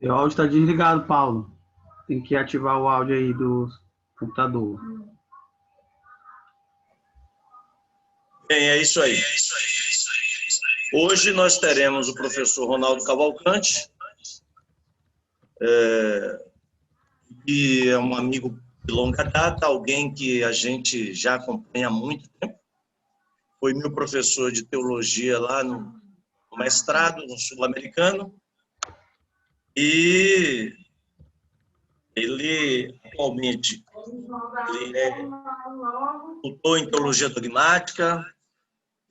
O áudio está desligado, Paulo. Tem que ativar o áudio aí do computador. Bem, é isso aí. Hoje nós teremos o professor Ronaldo Cavalcante, que é um amigo de longa data, alguém que a gente já acompanha há muito tempo. Foi meu professor de teologia lá no mestrado, no Sul-Americano. E ele, atualmente, ele é doutor em teologia dogmática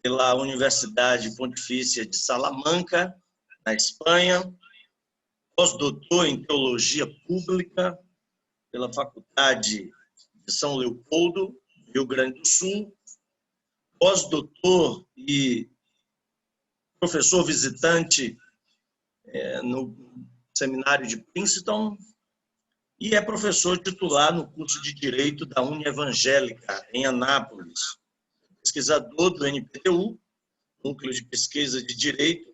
pela Universidade Pontifícia de Salamanca, na Espanha, pós-doutor em teologia pública pela Faculdade de São Leopoldo, Rio Grande do Sul, pós-doutor e professor visitante no Seminário de Princeton, e é professor titular no curso de Direito da Unievangélica, em Anápolis. Pesquisador do NPTU, Núcleo de Pesquisa de Direito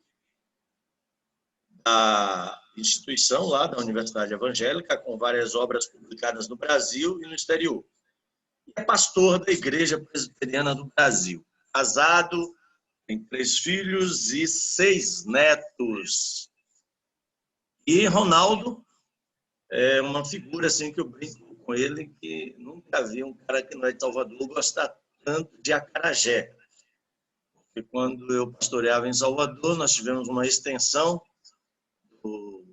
da instituição lá da Universidade Evangélica, com várias obras publicadas no Brasil e no exterior. E é pastor da Igreja Presbiteriana do Brasil. Casado, tem 3 filhos e 6 netos. E Ronaldo é uma figura assim que eu brinco com ele, que nunca vi um cara que não é de Salvador gostar tanto de acarajé. Porque quando eu pastoreava em Salvador, nós tivemos uma extensão do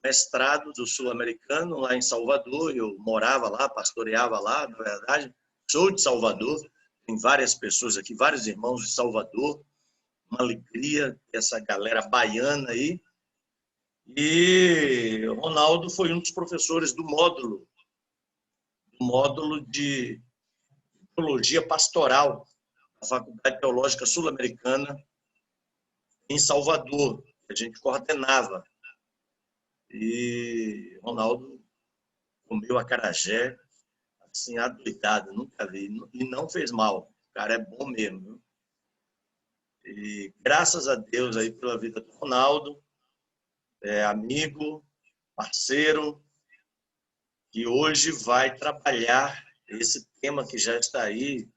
mestrado do Sul-Americano lá em Salvador. Eu morava lá, pastoreava lá, na verdade. Sou de Salvador, tem várias pessoas aqui, vários irmãos de Salvador. Uma alegria essa galera baiana aí. E o Ronaldo foi um dos professores do módulo de teologia pastoral da Faculdade Teológica Sul-Americana em Salvador, que a gente coordenava. E Ronaldo comeu acarajé assim, adoidado, nunca vi, e não fez mal. O cara é bom mesmo, viu? E graças a Deus aí pela vida do Ronaldo, amigo, parceiro, que hoje vai trabalhar esse tema que já está aí,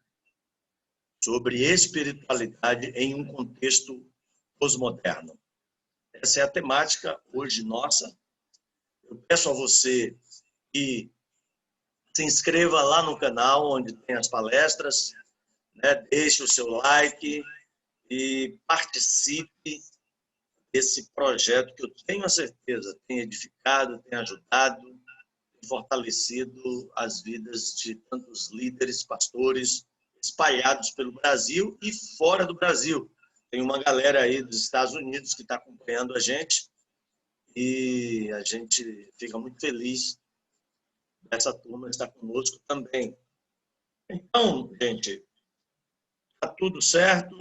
sobre espiritualidade em um contexto pós-moderno. Essa é a temática hoje nossa. Eu peço a você que se inscreva lá no canal, onde tem as palestras, né? Deixe o seu like e participe desse projeto que eu tenho a certeza tem edificado, tem ajudado, tem fortalecido as vidas de tantos líderes, pastores, espalhados pelo Brasil e fora do Brasil. Tem uma galera aí dos Estados Unidos que está acompanhando a gente e a gente fica muito feliz dessa turma estar conosco também. Então, gente, está tudo certo,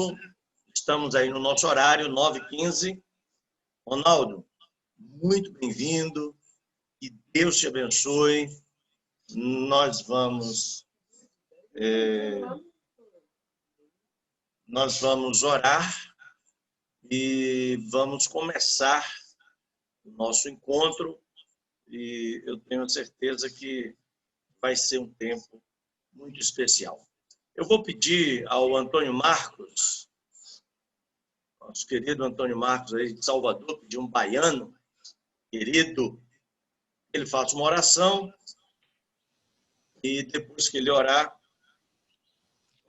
estamos aí no nosso horário, 9h15. Ronaldo, muito bem-vindo, que Deus te abençoe. Nós vamos orar e vamos começar o nosso encontro, e eu tenho certeza que vai ser um tempo muito especial. Eu vou pedir ao Antônio Marcos, nosso querido Antônio Marcos aí de Salvador, pedir um baiano querido, ele faça uma oração e depois que ele orar,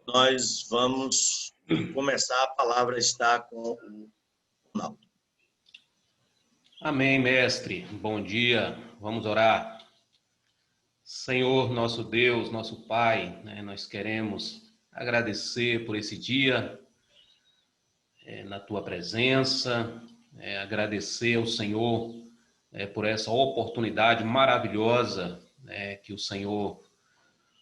nós vamos começar. A palavra está com o Ronaldo. Amém, mestre. Bom dia. Vamos orar. Senhor, nosso Deus, nosso Pai, né, nós queremos agradecer por esse dia na Tua presença, agradecer ao Senhor por essa oportunidade maravilhosa que o Senhor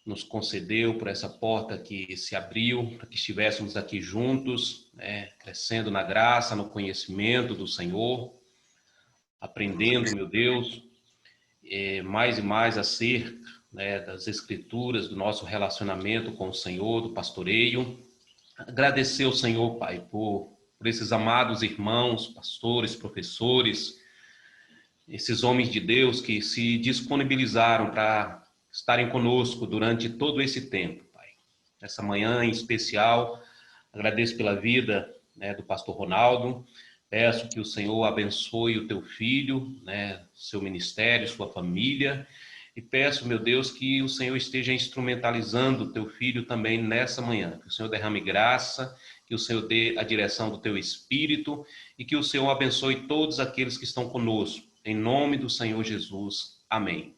nos concedeu, por essa porta que se abriu, para que estivéssemos aqui juntos, né, crescendo na graça, no conhecimento do Senhor, aprendendo, meu Deus, mais e mais acerca, né, das Escrituras, do nosso relacionamento com o Senhor, do pastoreio. Agradecer ao Senhor, Pai, por esses amados irmãos, pastores, professores, esses homens de Deus que se disponibilizaram para estarem conosco durante todo esse tempo, Pai. Nessa manhã em especial, agradeço pela vida, né, do pastor Ronaldo. Peço que o Senhor abençoe o teu filho, né, seu ministério, sua família. E peço, meu Deus, que o Senhor esteja instrumentalizando o teu filho também nessa manhã. Que o Senhor derrame graça, que o Senhor dê a direção do teu espírito e que o Senhor abençoe todos aqueles que estão conosco. Em nome do Senhor Jesus. Amém.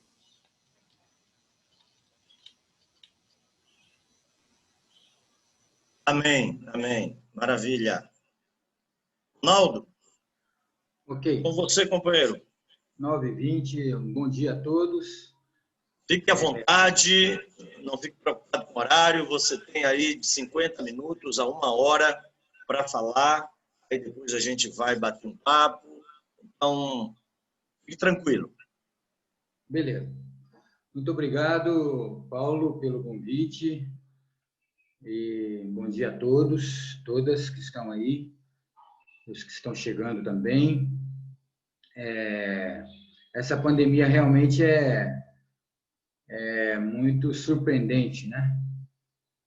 Amém, amém. Maravilha. Ronaldo, Ok. com você, companheiro. 9h20, um bom dia a todos. Fique à vontade, não fique preocupado com o horário. Você tem aí de 50 minutos a 1 hora para falar. Aí depois a gente vai bater um papo. Então, fique tranquilo. Beleza. Muito obrigado, Paulo, pelo convite. E bom dia a todos, todas que estão aí, os que estão chegando também. Essa pandemia realmente é muito surpreendente, né?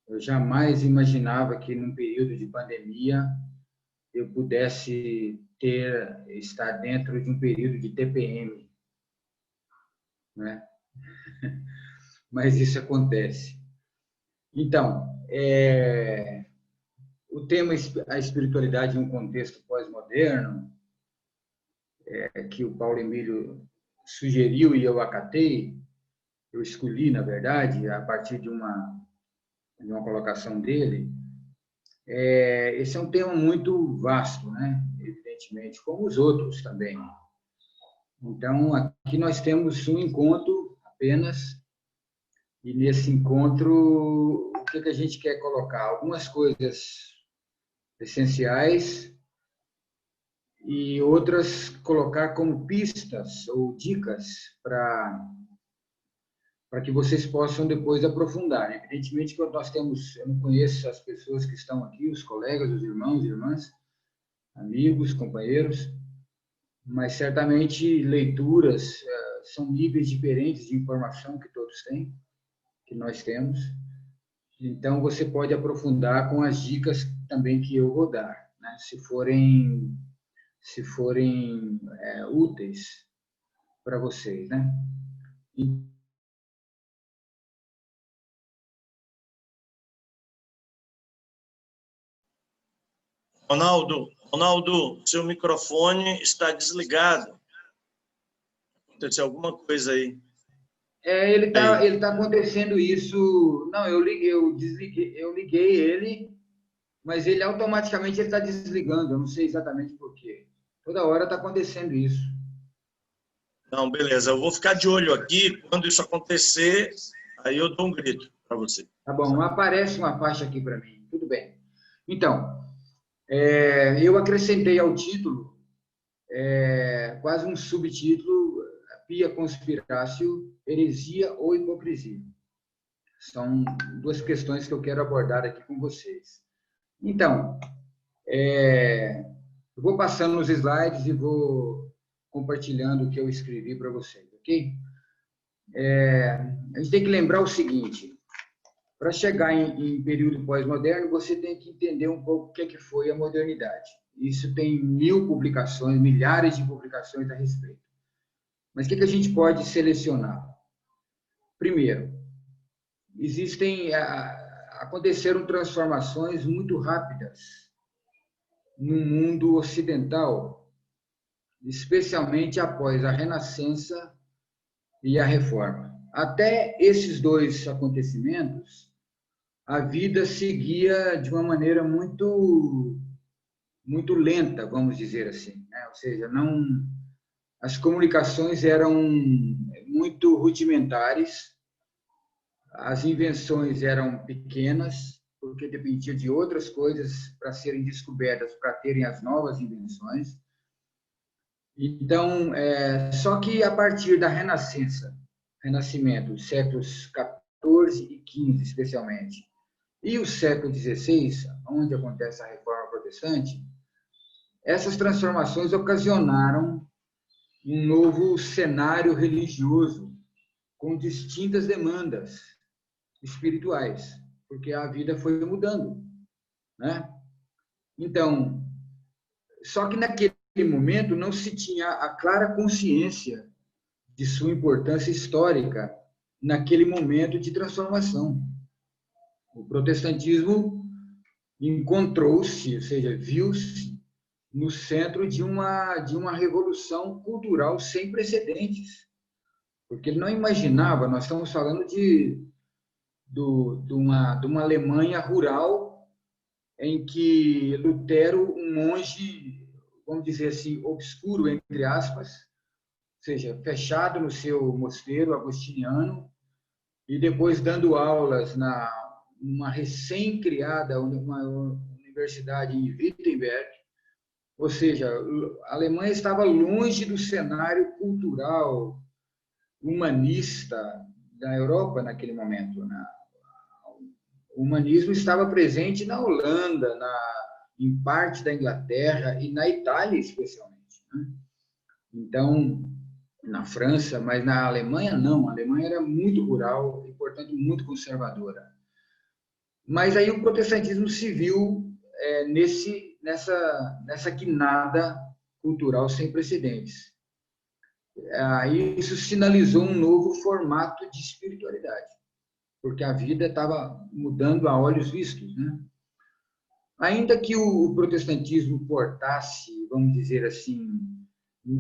Eu jamais imaginava que num período de pandemia eu pudesse estar dentro de um período de TPM, né? Mas isso acontece. Então, o tema a espiritualidade em um contexto pós-moderno, que o Paulo Emílio sugeriu e eu acatei, eu escolhi, na verdade, a partir de uma colocação dele. Esse é um tema muito vasto, né? Evidentemente, como os outros também. Então, aqui nós temos um encontro apenas, e nesse encontro, o que a gente quer colocar? Algumas coisas essenciais e outras colocar como pistas ou dicas para que vocês possam depois aprofundar. Evidentemente que eu não conheço as pessoas que estão aqui, os colegas, os irmãos e irmãs, amigos, companheiros, mas certamente leituras são níveis diferentes de informação que todos têm, que nós temos. Então, você pode aprofundar com as dicas também que eu vou dar, né? Se forem úteis para vocês, né? Ronaldo, seu microfone está desligado. Aconteceu alguma coisa aí? Ele tá acontecendo isso. Não, eu liguei ele, mas ele automaticamente está desligando. Eu não sei exatamente por quê. Toda hora está acontecendo isso. Não, beleza. Eu vou ficar de olho aqui. Quando isso acontecer, aí eu dou um grito para você. Tá bom, aparece uma faixa aqui para mim. Tudo bem. Então, eu acrescentei ao título quase um subtítulo: Pia Conspiratio, heresia ou hipocrisia. São duas questões que eu quero abordar aqui com vocês. Então, eu vou passando os slides e vou compartilhando o que eu escrevi para vocês, ok? A gente tem que lembrar o seguinte: para chegar em período pós-moderno, você tem que entender um pouco o que foi a modernidade. Isso tem 1000 publicações, milhares de publicações a respeito. Mas o que a gente pode selecionar? Primeiro, aconteceram transformações muito rápidas no mundo ocidental, especialmente após a Renascença e a Reforma. Até esses dois acontecimentos, a vida seguia de uma maneira muito lenta, vamos dizer assim, né? Ou seja, as comunicações eram muito rudimentares, As invenções eram pequenas, porque dependia de outras coisas para serem descobertas, para terem as novas invenções. Então, só que a partir da Renascimento, séculos XIV e XV especialmente, e o século XVI, onde acontece a Reforma Protestante, essas transformações ocasionaram um novo cenário religioso com distintas demandas espirituais, porque a vida foi mudando, né? Então, só que naquele momento não se tinha a clara consciência de sua importância histórica naquele momento de transformação. O protestantismo encontrou-se, ou seja, viu-se no centro de uma revolução cultural sem precedentes, porque ele não imaginava, nós estamos falando de uma Alemanha rural em que Lutero, um monge, vamos dizer assim, obscuro, entre aspas, ou seja, fechado no seu mosteiro agostiniano, e depois dando aulas numa recém-criada uma universidade em Wittenberg. Ou seja, a Alemanha estava longe do cenário cultural, humanista da Europa naquele momento. O humanismo estava presente na Holanda, em parte da Inglaterra e na Itália, especialmente, né? Então, na França, mas na Alemanha, não. A Alemanha era muito rural e, portanto, muito conservadora. Mas aí o protestantismo se viu nessa guinada cultural sem precedentes. Isso sinalizou um novo formato de espiritualidade, porque a vida estava mudando a olhos vistos, né? Ainda que o protestantismo portasse, vamos dizer assim,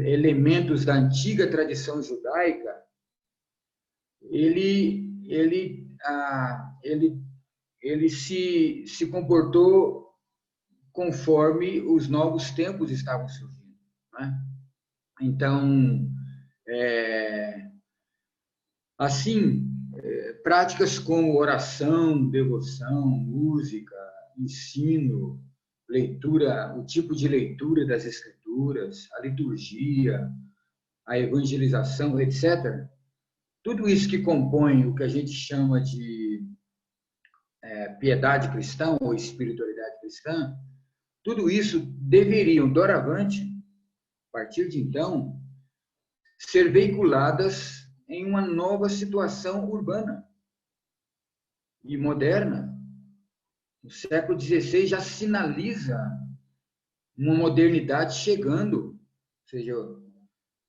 elementos da antiga tradição judaica, ele se comportou conforme os novos tempos estavam surgindo, né? Então, assim, práticas como oração, devoção, música, ensino, leitura, o tipo de leitura das escrituras, a liturgia, a evangelização, etc. Tudo isso que compõe o que a gente chama de piedade cristã ou espiritualidade cristã, tudo isso deveriam, doravante, a partir de então, ser veiculadas em uma nova situação urbana e moderna. O século XVI já sinaliza uma modernidade chegando, ou seja,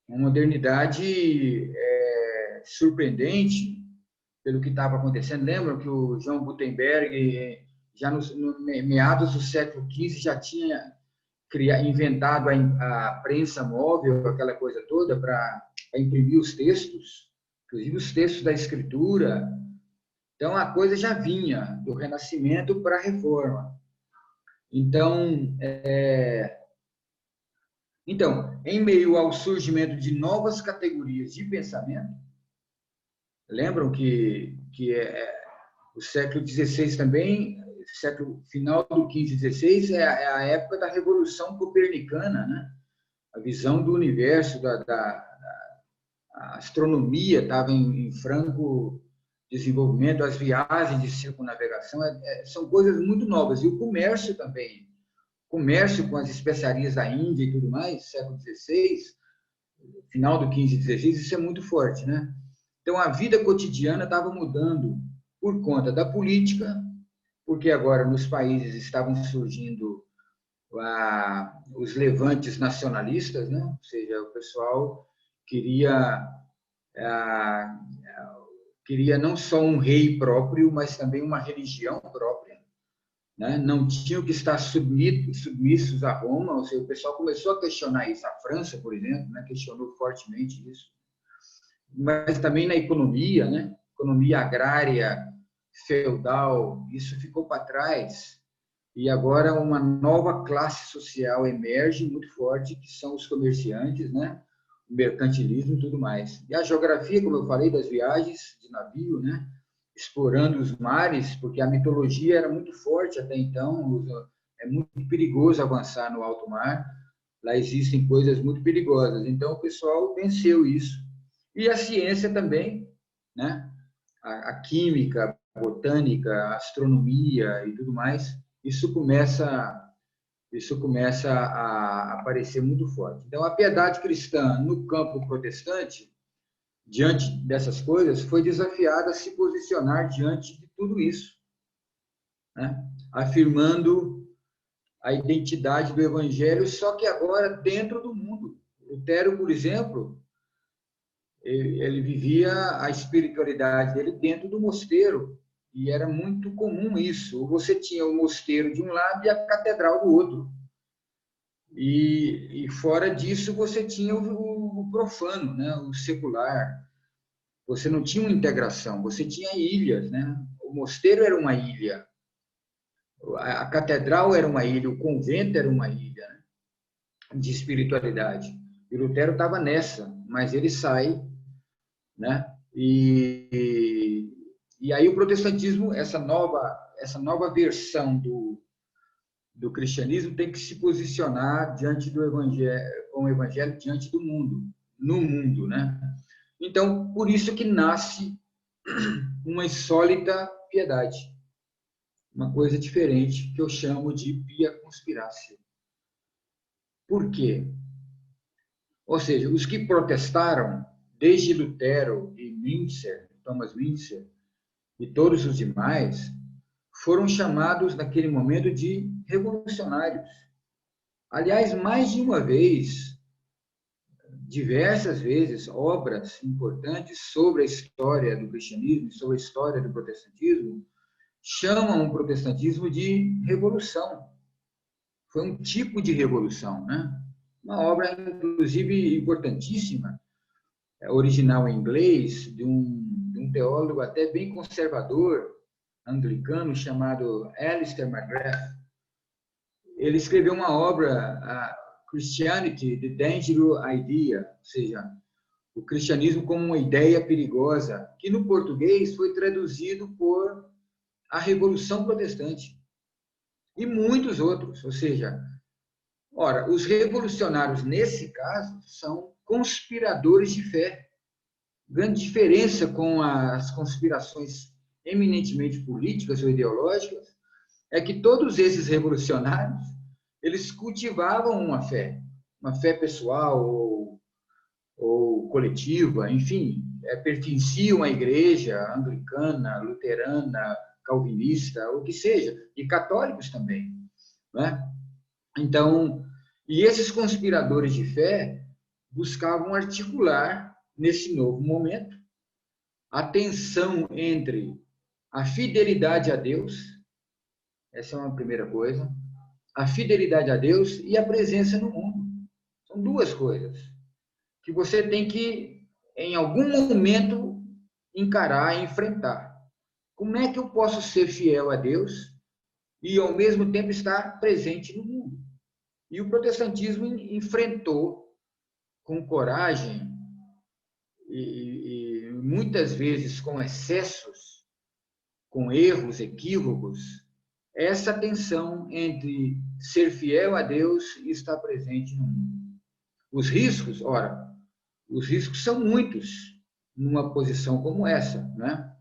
uma modernidade surpreendente pelo que estava acontecendo. Lembram que o João Gutenberg, já no meados do século XV, já tinha inventado a prensa móvel, aquela coisa toda, para imprimir os textos, inclusive os textos da Escritura. Então, a coisa já vinha do Renascimento para a Reforma. Então, em meio ao surgimento de novas categorias de pensamento, lembram que o século XVI também, final do XV e XVI, é a época da Revolução Copernicana, né? A visão do universo, a astronomia estava em franco desenvolvimento, as viagens de circunnavegação, são coisas muito novas. E o comércio também. Comércio com as especiarias da Índia e tudo mais, século XVI, final do XV e XVI, isso é muito forte, né? Então, a vida cotidiana estava mudando por conta da política, porque agora nos países estavam surgindo os levantes nacionalistas, né? Ou seja, o pessoal queria não só um rei próprio, mas também uma religião própria, né? Não tinham que estar submissos a Roma, ou seja, o pessoal começou a questionar isso. A França, por exemplo, né, questionou fortemente isso. Mas também na economia, né? Economia agrária, feudal, isso ficou para trás. E agora uma nova classe social emerge muito forte, que são os comerciantes, né? O mercantilismo e tudo mais. E a geografia, como eu falei, das viagens de navio, né? explorando os mares, porque a mitologia era muito forte até então, é muito perigoso avançar no alto mar, lá existem coisas muito perigosas. Então, o pessoal venceu isso. E a ciência também, né? A química, a botânica, a astronomia e tudo mais, isso começa a aparecer muito forte. Então, a piedade cristã no campo protestante, diante dessas coisas, foi desafiada a se posicionar diante de tudo isso, né? Afirmando a identidade do evangelho, só que agora dentro do mundo. Lutero, por exemplo, ele vivia a espiritualidade dele dentro do mosteiro, e era muito comum isso. Você tinha o mosteiro de um lado e a catedral do outro. E fora disso, você tinha o profano, né? O secular. Você não tinha uma integração, você tinha ilhas, né? O mosteiro era uma ilha, a catedral era uma ilha, o convento era uma ilha, né? De espiritualidade. E Lutero estava nessa, mas ele sai, né? E aí o protestantismo, essa nova versão do cristianismo tem que se posicionar diante do evangelho, com o evangelho diante do mundo, no mundo, né? Então, por isso que nasce uma insólita piedade, uma coisa diferente que eu chamo de pia conspiratio. Por quê? Ou seja, os que protestaram, desde Lutero e Müntzer, Thomas Müntzer, e todos os demais, foram chamados naquele momento de revolucionários. Aliás, mais de uma vez, diversas vezes, obras importantes sobre a história do cristianismo, sobre a história do protestantismo, chamam o protestantismo de revolução. Foi um tipo de revolução, né? Uma obra, inclusive, importantíssima, original em inglês, de um teólogo até bem conservador, anglicano, chamado Alistair McGrath. Ele escreveu uma obra, Christianity, the Dangerous Idea, ou seja, o cristianismo como uma ideia perigosa, que no português foi traduzido por a Revolução Protestante e muitos outros. Ou seja, ora, os revolucionários, nesse caso, são conspiradores de fé. Grande diferença com as conspirações eminentemente políticas ou ideológicas é que todos esses revolucionários, eles cultivavam uma fé pessoal ou coletiva, enfim, pertenciam à igreja anglicana, luterana, calvinista, o que seja, e católicos também, né? Então, e esses conspiradores de fé buscavam articular, nesse novo momento, a tensão entre a fidelidade a Deus, essa é uma primeira coisa, a fidelidade a Deus e a presença no mundo. São duas coisas que você tem que, em algum momento, encarar e enfrentar. Como é que eu posso ser fiel a Deus e, ao mesmo tempo, estar presente no mundo? E o protestantismo enfrentou com coragem e muitas vezes com excessos, com erros, equívocos, essa tensão entre ser fiel a Deus e estar presente no mundo. Os riscos, ora, os riscos são muitos numa posição como essa, né?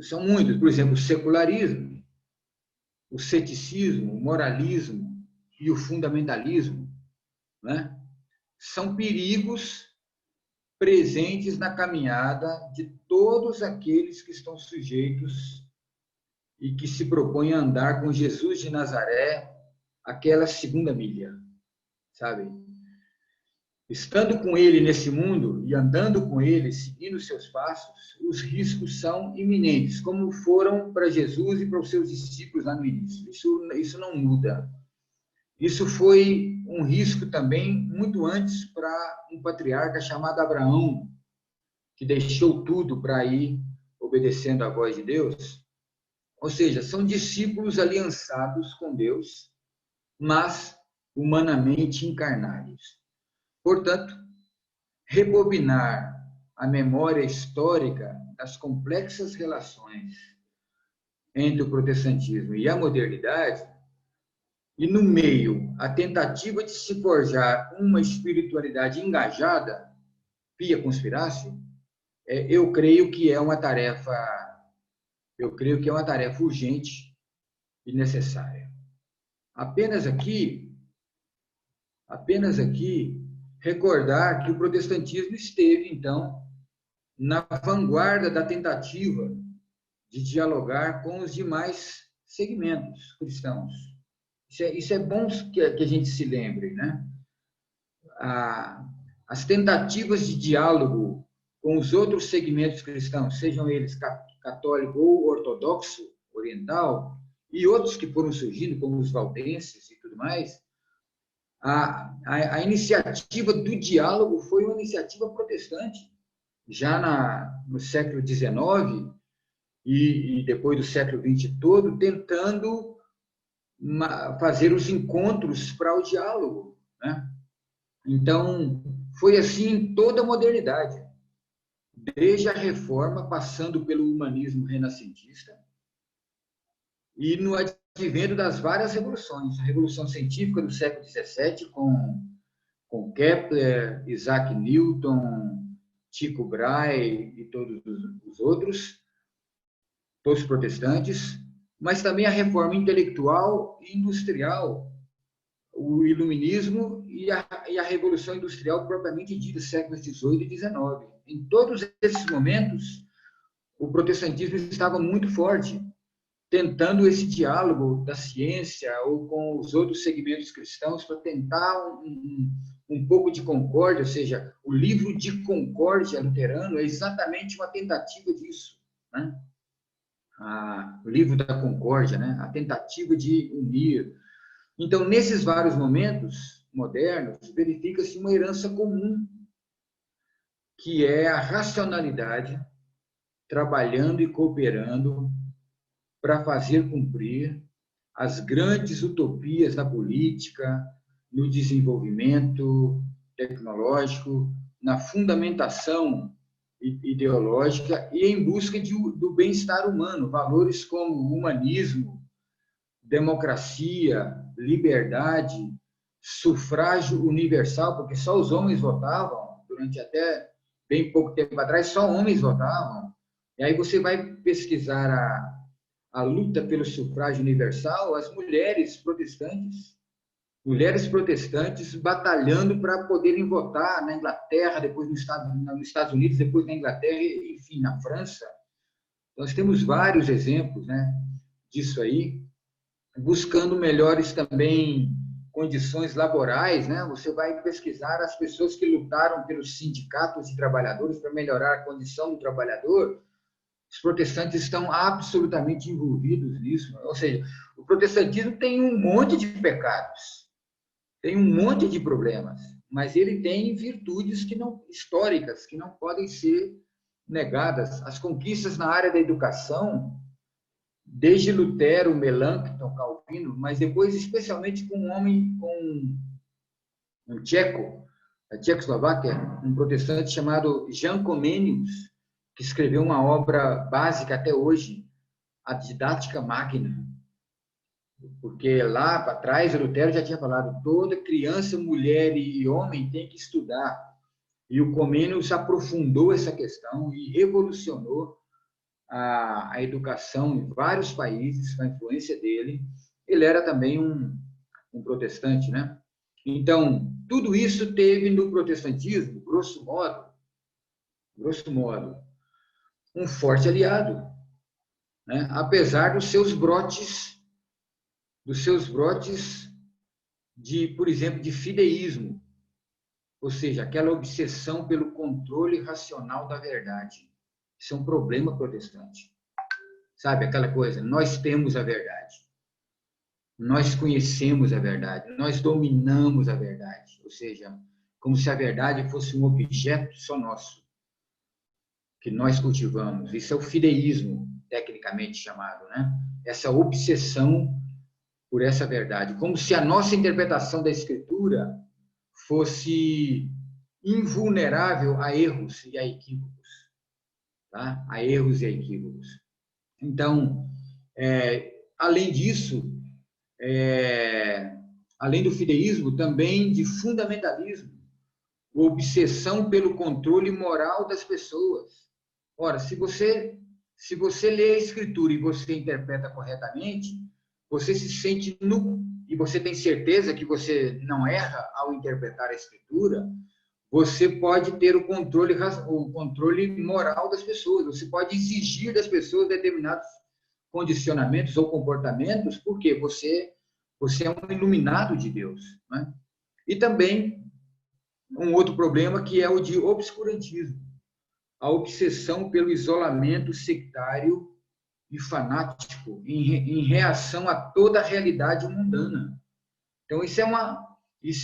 São muitos, por exemplo, o secularismo, o ceticismo, o moralismo e o fundamentalismo, né? São perigos presentes na caminhada de todos aqueles que estão sujeitos e que se propõem a andar com Jesus de Nazaré aquela segunda milha, sabe? Estando com ele nesse mundo e andando com ele, seguindo seus passos, os riscos são iminentes, como foram para Jesus e para os seus discípulos lá no início. Isso não muda. Isso foi um risco também muito antes para um patriarca chamado Abraão, que deixou tudo para ir obedecendo à voz de Deus. Ou seja, são discípulos aliançados com Deus, mas humanamente encarnados. Portanto, rebobinar a memória histórica das complexas relações entre o protestantismo e a modernidade, e no meio a tentativa de se forjar uma espiritualidade engajada, pia conspirácio, eu creio que é uma tarefa urgente e necessária. Apenas aqui recordar que o protestantismo esteve, então, na vanguarda da tentativa de dialogar com os demais segmentos cristãos. Isso é bom que a gente se lembre, né? As tentativas de diálogo com os outros segmentos cristãos, sejam eles católico ou ortodoxo, oriental, e outros que foram surgindo, como os valdenses e tudo mais, a iniciativa do diálogo foi uma iniciativa protestante, já no século XIX e depois do século XX todo, tentando fazer os encontros para o diálogo, né? Então, foi assim em toda a modernidade, desde a Reforma, passando pelo humanismo renascentista, e no advento das várias revoluções, a Revolução Científica do século XVII, com Kepler, Isaac Newton, Tycho Brahe e todos os outros, todos protestantes, mas também a Reforma intelectual e industrial, o Iluminismo e a Revolução Industrial propriamente dita, séculos XVIII e XIX. Em todos esses momentos, o protestantismo estava muito forte, tentando esse diálogo da ciência ou com os outros segmentos cristãos para tentar um pouco de concórdia, ou seja, o livro de concórdia luterano é exatamente uma tentativa disso, né? O livro da concórdia, né? A tentativa de unir. Então, nesses vários momentos modernos, verifica-se uma herança comum, que é a racionalidade trabalhando e cooperando para fazer cumprir as grandes utopias da política, no desenvolvimento tecnológico, na fundamentação ideológica e em busca do bem-estar humano, valores como humanismo, democracia, liberdade, sufrágio universal, porque só os homens votavam, durante até bem pouco tempo atrás, só homens votavam. E aí você vai pesquisar a luta pelo sufrágio universal, as mulheres protestantes batalhando para poderem votar na Inglaterra, depois nos Estados Unidos, depois na Inglaterra, enfim, na França. Nós temos vários exemplos, né, disso aí, buscando melhores também condições laborais, né? Você vai pesquisar as pessoas que lutaram pelos sindicatos de trabalhadores para melhorar a condição do trabalhador. Os protestantes estão absolutamente envolvidos nisso. Ou seja, o protestantismo tem um monte de pecados, tem um monte de problemas, mas ele tem virtudes históricas que não podem ser negadas. As conquistas na área da educação, desde Lutero, Melanchthon, Calvino, mas depois especialmente com um homem, com um tcheco, da Tchecoslováquia, um protestante chamado Jan Comenius, que escreveu uma obra básica até hoje, a Didática Magna. Porque lá para trás, Lutero já tinha falado, toda criança, mulher e homem tem que estudar. E o Comenius aprofundou essa questão e revolucionou a educação em vários países, com a influência dele. Ele era também um protestante, né? Então, tudo isso teve no protestantismo, grosso modo, um forte aliado, né? Apesar dos seus brotes de, por exemplo, de fideísmo, ou seja, aquela obsessão pelo controle racional da verdade. Isso é um problema protestante. Sabe, aquela coisa, nós temos a verdade. Nós conhecemos a verdade. Nós dominamos a verdade. Ou seja, como se a verdade fosse um objeto só nosso, que nós cultivamos. Isso é o fideísmo, tecnicamente chamado, né? Essa obsessão por essa verdade. Como se a nossa interpretação da Escritura fosse invulnerável a erros e a equívocos, tá? A erros e a equívocos. Então, além disso, além do fideísmo, também de fundamentalismo, obsessão pelo controle moral das pessoas. Ora, se você lê a Escritura e você interpreta corretamente, você se sente nu, e você tem certeza que você não erra ao interpretar a Escritura, você pode ter o controle moral das pessoas, você pode exigir das pessoas determinados condicionamentos ou comportamentos, porque você é um iluminado de Deus, né? E também um outro problema que é o de obscurantismo, a obsessão pelo isolamento sectário e fanático em reação a toda a realidade mundana. Então, isso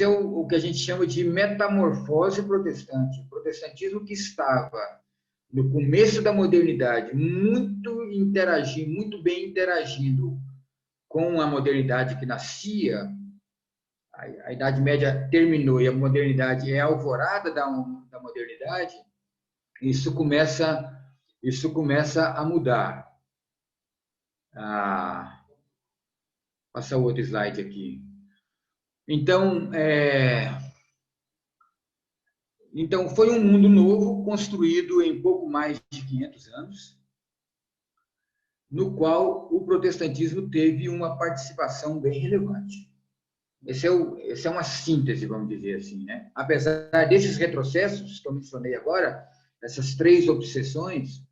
é o que a gente chama de metamorfose protestante. O protestantismo que estava no começo da modernidade muito bem interagindo com a modernidade que nascia, a Idade Média terminou e a modernidade é a alvorada da modernidade, isso começa a mudar. Passa o outro slide aqui. Então, foi um mundo novo, construído em pouco mais de 500 anos, no qual o protestantismo teve uma participação bem relevante. Essa é uma síntese, vamos dizer assim, né? Apesar desses retrocessos que eu mencionei agora, essas 3 obsessões,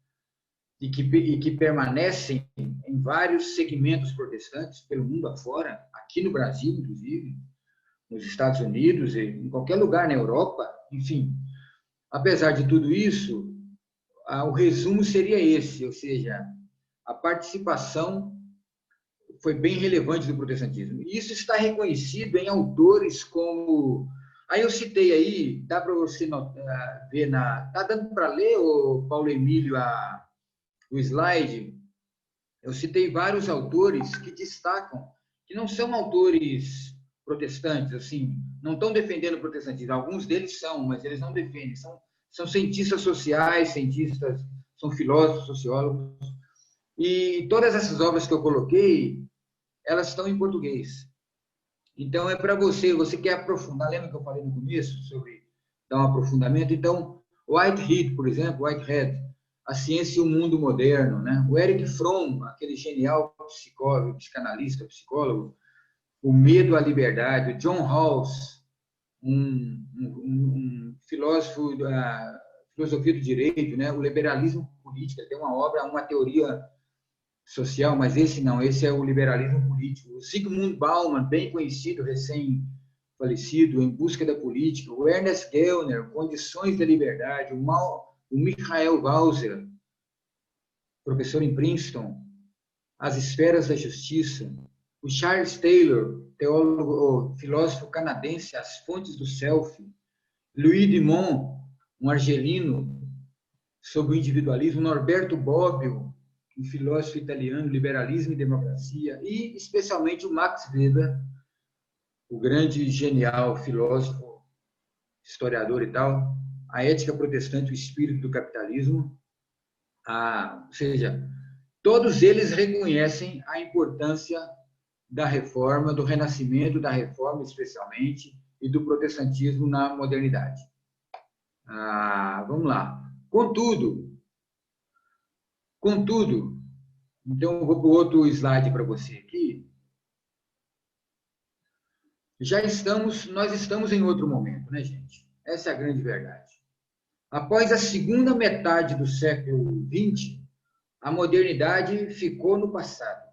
e que permanecem em vários segmentos protestantes pelo mundo afora, aqui no Brasil, inclusive, nos Estados Unidos, em qualquer lugar na Europa, enfim. Apesar de tudo isso, o resumo seria esse, ou seja, a participação foi bem relevante do protestantismo. E isso está reconhecido em autores como... Aí eu citei aí, dá para você ver Está dando para ler, Paulo Emílio, o slide? Eu citei vários autores que destacam, que não são autores protestantes, assim, não estão defendendo o protestantismo. Alguns deles são, mas eles não defendem. São cientistas sociais, são filósofos, sociólogos. E todas essas obras que eu coloquei, elas estão em português. Então, é para você quer aprofundar, lembra que eu falei no começo sobre dar um aprofundamento? Então, Whitehead, por exemplo, A Ciência e o Mundo Moderno, né? O Erich Fromm, aquele genial psicólogo, psicanalista, psicólogo, O Medo à Liberdade, o John Rawls, um filósofo da filosofia do direito, né? O liberalismo político, ele tem uma obra, uma teoria social, mas esse é o liberalismo político. O Zygmunt Bauman, bem conhecido, recém-falecido, Em Busca da Política. O Ernest Gellner, Condições da Liberdade. O Michael Walzer, professor em Princeton, As Esferas da Justiça. O Charles Taylor, teólogo, filósofo canadense, As Fontes do Self. Louis Dumont, um argelino, sobre o individualismo. Norberto Bobbio, um filósofo italiano, Liberalismo e Democracia, e especialmente o Max Weber, o grande, genial filósofo, historiador e tal, A Ética Protestante, o Espírito do Capitalismo. Ou seja, todos eles reconhecem a importância da reforma, do renascimento da reforma, especialmente, e do protestantismo na modernidade. Vamos lá. Contudo, então eu vou para o outro slide para você aqui. Nós estamos em outro momento, né, gente? Essa é a grande verdade. Após a segunda metade do século XX, a modernidade ficou no passado.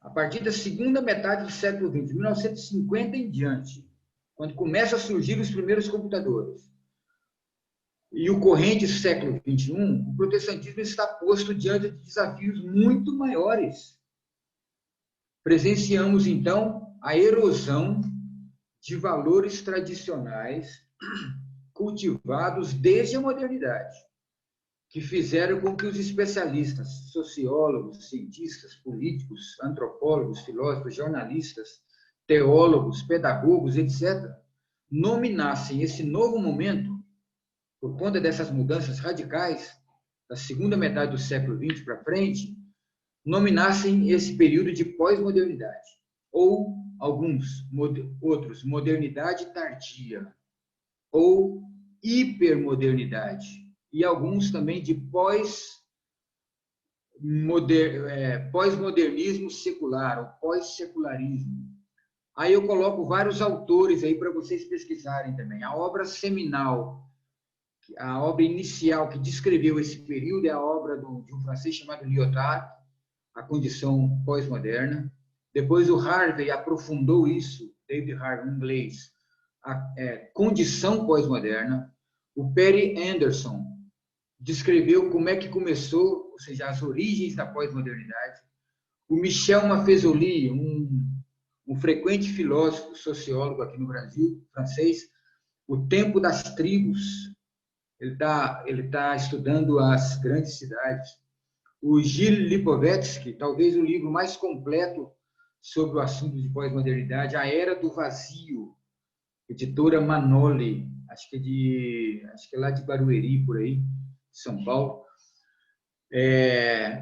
A partir da segunda metade do século XX, 1950 em diante, quando começam a surgir os primeiros computadores, e o corrente século XXI, o protestantismo está posto diante de desafios muito maiores. Presenciamos, então, a erosão de valores tradicionais cultivados desde a modernidade, que fizeram com que os especialistas, sociólogos, cientistas, políticos, antropólogos, filósofos, jornalistas, teólogos, pedagogos, etc., nominassem esse novo momento, por conta dessas mudanças radicais, da segunda metade do século XX para frente, nominassem esse período de pós-modernidade, ou outros, modernidade tardia, ou hipermodernidade, e alguns também de pós-modernismo secular, ou pós-secularismo. Aí eu coloco vários autores aí para vocês pesquisarem também. A obra seminal, a obra inicial que descreveu esse período é a obra de um francês chamado Lyotard, A Condição Pós-Moderna. Depois o Harvey aprofundou isso, David Harvey, em inglês, a Condição Pós-Moderna. O Perry Anderson descreveu como é que começou, ou seja, as origens da pós-modernidade. O Michel Maffezoli, um frequente filósofo, sociólogo aqui no Brasil, francês, O Tempo das Tribos. Ele tá estudando as grandes cidades. O Gilles Lipovetsky, talvez o livro mais completo sobre o assunto de pós-modernidade, A Era do Vazio, editora Manoli, acho que é lá de Barueri, por aí, São Paulo.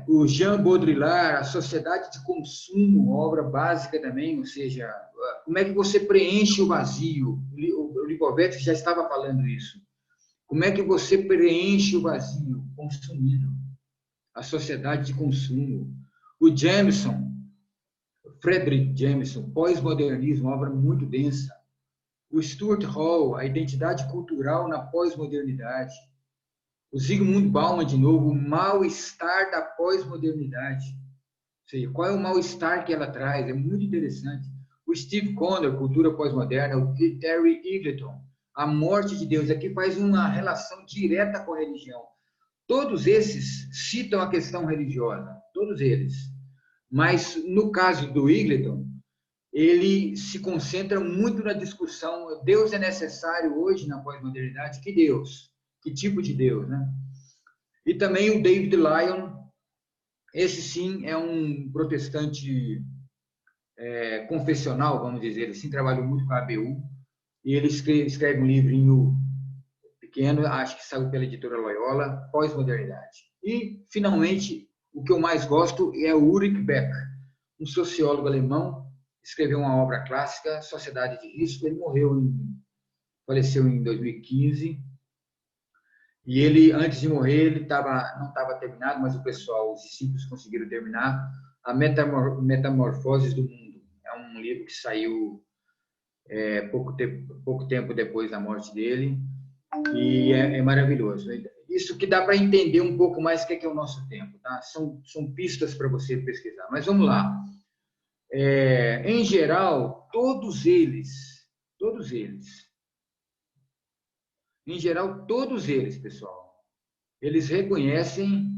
O Jean Baudrillard, A Sociedade de Consumo, obra básica também, ou seja, como é que você preenche o vazio? O Lipovetsky já estava falando isso. Como é que você preenche o vazio? Consumindo. A Sociedade de Consumo. O Jameson, Frederick Jameson, Pós-Modernismo, obra muito densa. O Stuart Hall, A Identidade Cultural na Pós-Modernidade. O Zygmunt Bauman, de novo, O Mal-Estar da Pós-Modernidade. Ou seja, qual é o mal-estar que ela traz? É muito interessante. O Steve Conner, Cultura Pós-Moderna. O Terry Eagleton, A Morte de Deus. Aqui faz uma relação direta com a religião. Todos esses citam a questão religiosa, todos eles. Mas, no caso do Eagleton, ele se concentra muito na discussão: Deus é necessário hoje na pós-modernidade? Que Deus? Que tipo de Deus, né? E também o David Lyon, esse sim é um protestante confessional, vamos dizer assim, trabalhou muito com a ABU, e ele escreve um livrinho pequeno, acho que saiu pela editora Loyola, Pós-Modernidade. E, finalmente, o que eu mais gosto é o Ulrich Becker, um sociólogo alemão, escreveu uma obra clássica, Sociedade de Risco. Ele faleceu em 2015, e ele, antes de morrer, ele não estava terminado, mas o pessoal, os discípulos conseguiram terminar, A Metamorfoses do Mundo. É um livro que saiu pouco tempo depois da morte dele, e é maravilhoso. Isso que dá para entender um pouco mais o que é o nosso tempo, tá? São pistas para você pesquisar. Mas vamos lá. Em geral, todos eles, pessoal, eles reconhecem.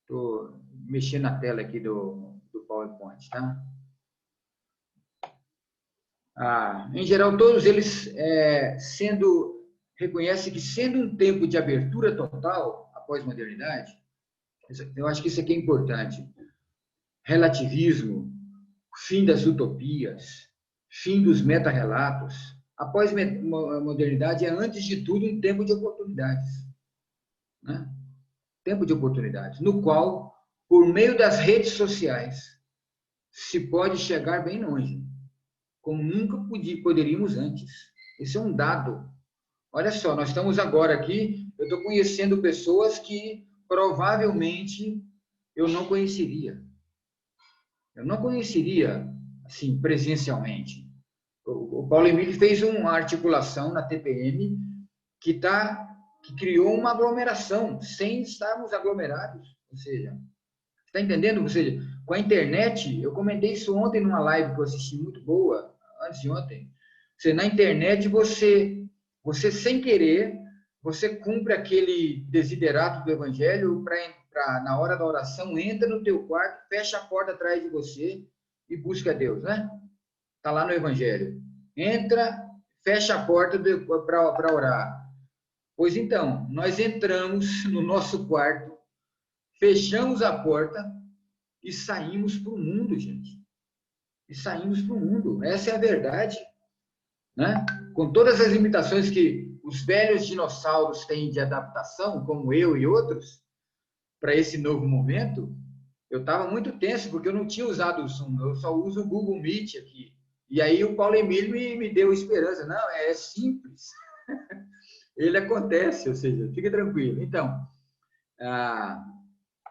Estou mexendo na tela aqui do PowerPoint, tá? Em geral, todos eles reconhecem que, sendo um tempo de abertura total, a pós-modernidade, eu acho que isso aqui é importante. Relativismo, fim das utopias, fim dos meta-relatos. A pós-modernidade é, antes de tudo, um tempo de oportunidades. Né? Tempo de oportunidades, no qual, por meio das redes sociais, se pode chegar bem longe, como nunca poderíamos antes. Esse é um dado. Olha só, nós estamos agora aqui, eu estou conhecendo pessoas que provavelmente eu não conheceria. Eu não conheceria, assim, presencialmente. O Paulo Emílio fez uma articulação na TPM que criou uma aglomeração, sem estarmos aglomerados. Ou seja, está entendendo? Ou seja, com a internet, eu comentei isso ontem numa live que eu assisti, muito boa, antes de ontem. Na internet, você sem querer, você cumpre aquele desiderato do evangelho na hora da oração, entra no teu quarto, fecha a porta atrás de você e busca Deus, né? Está lá no evangelho. Entra, fecha a porta para orar. Pois então, nós entramos no nosso quarto, fechamos a porta e saímos para o mundo, gente. E saímos para o mundo. Essa é a verdade. né? Com todas as limitações que os velhos dinossauros têm de adaptação, como eu e outros, para esse novo momento, eu estava muito tenso, porque eu não tinha usado o Zoom, eu só uso o Google Meet aqui. E aí o Paulo Emílio me deu esperança. Não, é simples. Ele acontece, ou seja, fique tranquilo. Então,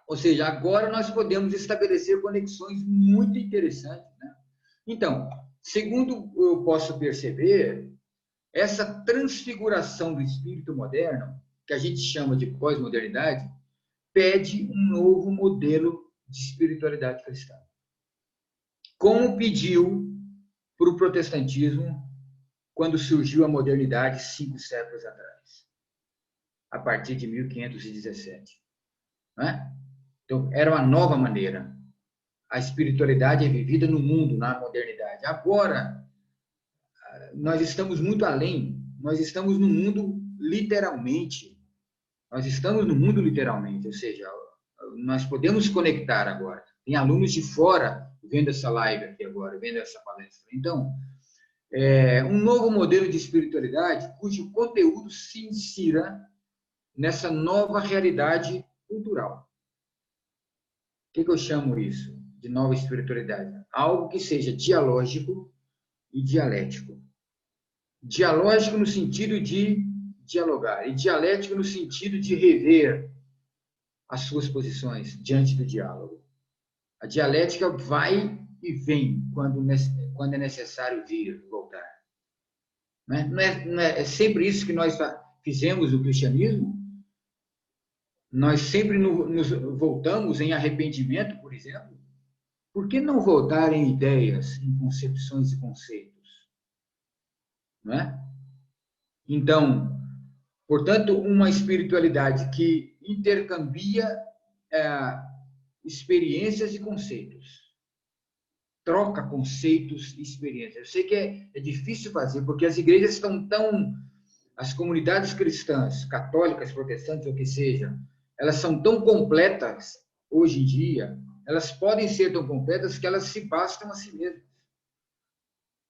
ou seja, agora nós podemos estabelecer conexões muito interessantes, né? Então, segundo eu posso perceber, essa transfiguração do espírito moderno, que a gente chama de pós-modernidade, pede um novo modelo de espiritualidade cristã. Como pediu para o protestantismo quando surgiu a modernidade 5 séculos atrás, a partir de 1517. Não é? Então, era uma nova maneira. A espiritualidade é vivida no mundo, na modernidade. Agora, nós estamos muito além. Nós estamos no mundo literalmente. Nós estamos no mundo literalmente, ou seja, nós podemos conectar agora. Tem alunos de fora vendo essa live aqui agora, vendo essa palestra. Então, um novo modelo de espiritualidade cujo conteúdo se insira nessa nova realidade cultural. O que eu chamo isso de nova espiritualidade? Algo que seja dialógico e dialético. Dialógico no sentido de dialogar e dialético no sentido de rever as suas posições diante do diálogo. A dialética vai e vem quando é necessário vir e voltar. Não é sempre isso que nós fizemos no cristianismo? Nós sempre nos voltamos em arrependimento, por exemplo. Por que não voltar em ideias, em concepções e conceitos? Não é? Então, portanto, uma espiritualidade que intercambia experiências e conceitos. Troca conceitos e experiências. Eu sei que é difícil fazer, porque as igrejas estão as comunidades cristãs, católicas, protestantes, ou que seja, elas são tão completas hoje em dia, elas podem ser tão completas que elas se bastam a si mesmas,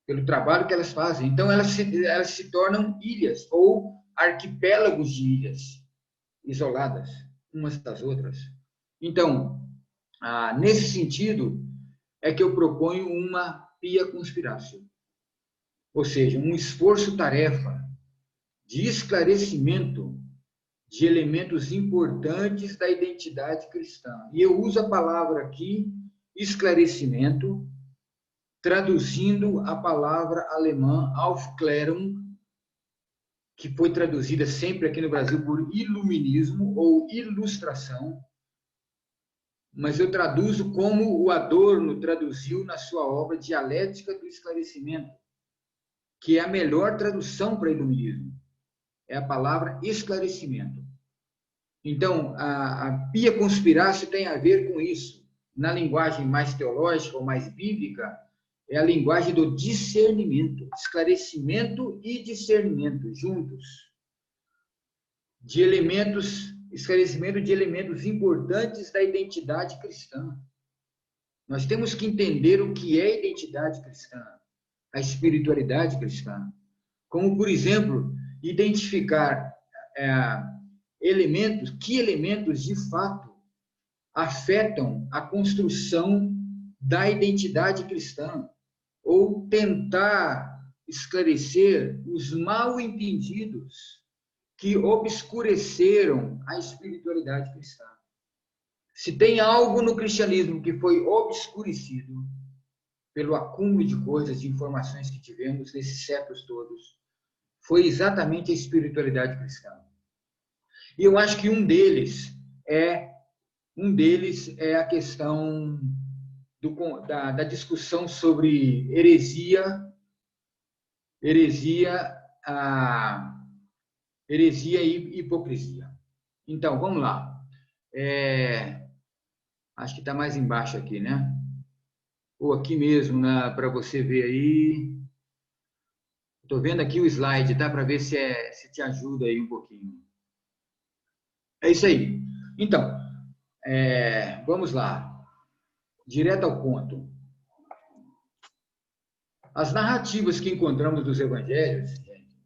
pelo trabalho que elas fazem. Então, elas se tornam ilhas, ou arquipélagos de ilhas, isoladas, umas das outras. Então, nesse sentido, é que eu proponho uma pia conspiratio, ou seja, um esforço-tarefa de esclarecimento de elementos importantes da identidade cristã. E eu uso a palavra aqui, esclarecimento, traduzindo a palavra alemã Aufklärung, que foi traduzida sempre aqui no Brasil por iluminismo ou ilustração, mas eu traduzo como o Adorno traduziu na sua obra Dialética do Esclarecimento, que é a melhor tradução para iluminismo. É a palavra esclarecimento. Então, a pia conspiratio tem a ver com isso. Na linguagem mais teológica ou mais bíblica, é a linguagem do discernimento, esclarecimento e discernimento juntos, de elementos, esclarecimento de elementos importantes da identidade cristã. Nós temos que entender o que é identidade cristã, a espiritualidade cristã. Como, por exemplo, identificar que elementos de fato afetam a construção da identidade cristã, ou tentar esclarecer os mal entendidos que obscureceram a espiritualidade cristã. Se tem algo no cristianismo que foi obscurecido pelo acúmulo de coisas, de informações que tivemos nesses séculos todos, foi exatamente a espiritualidade cristã. E eu acho que um deles é a questão da discussão sobre heresia e hipocrisia. Então, vamos lá. Acho que está mais embaixo aqui, né? Ou aqui mesmo, para você ver aí. Estou vendo aqui o slide, tá? Para ver se te ajuda aí um pouquinho. É isso aí. Então, vamos lá. Direto ao ponto. as narrativas que encontramos dos evangelhos,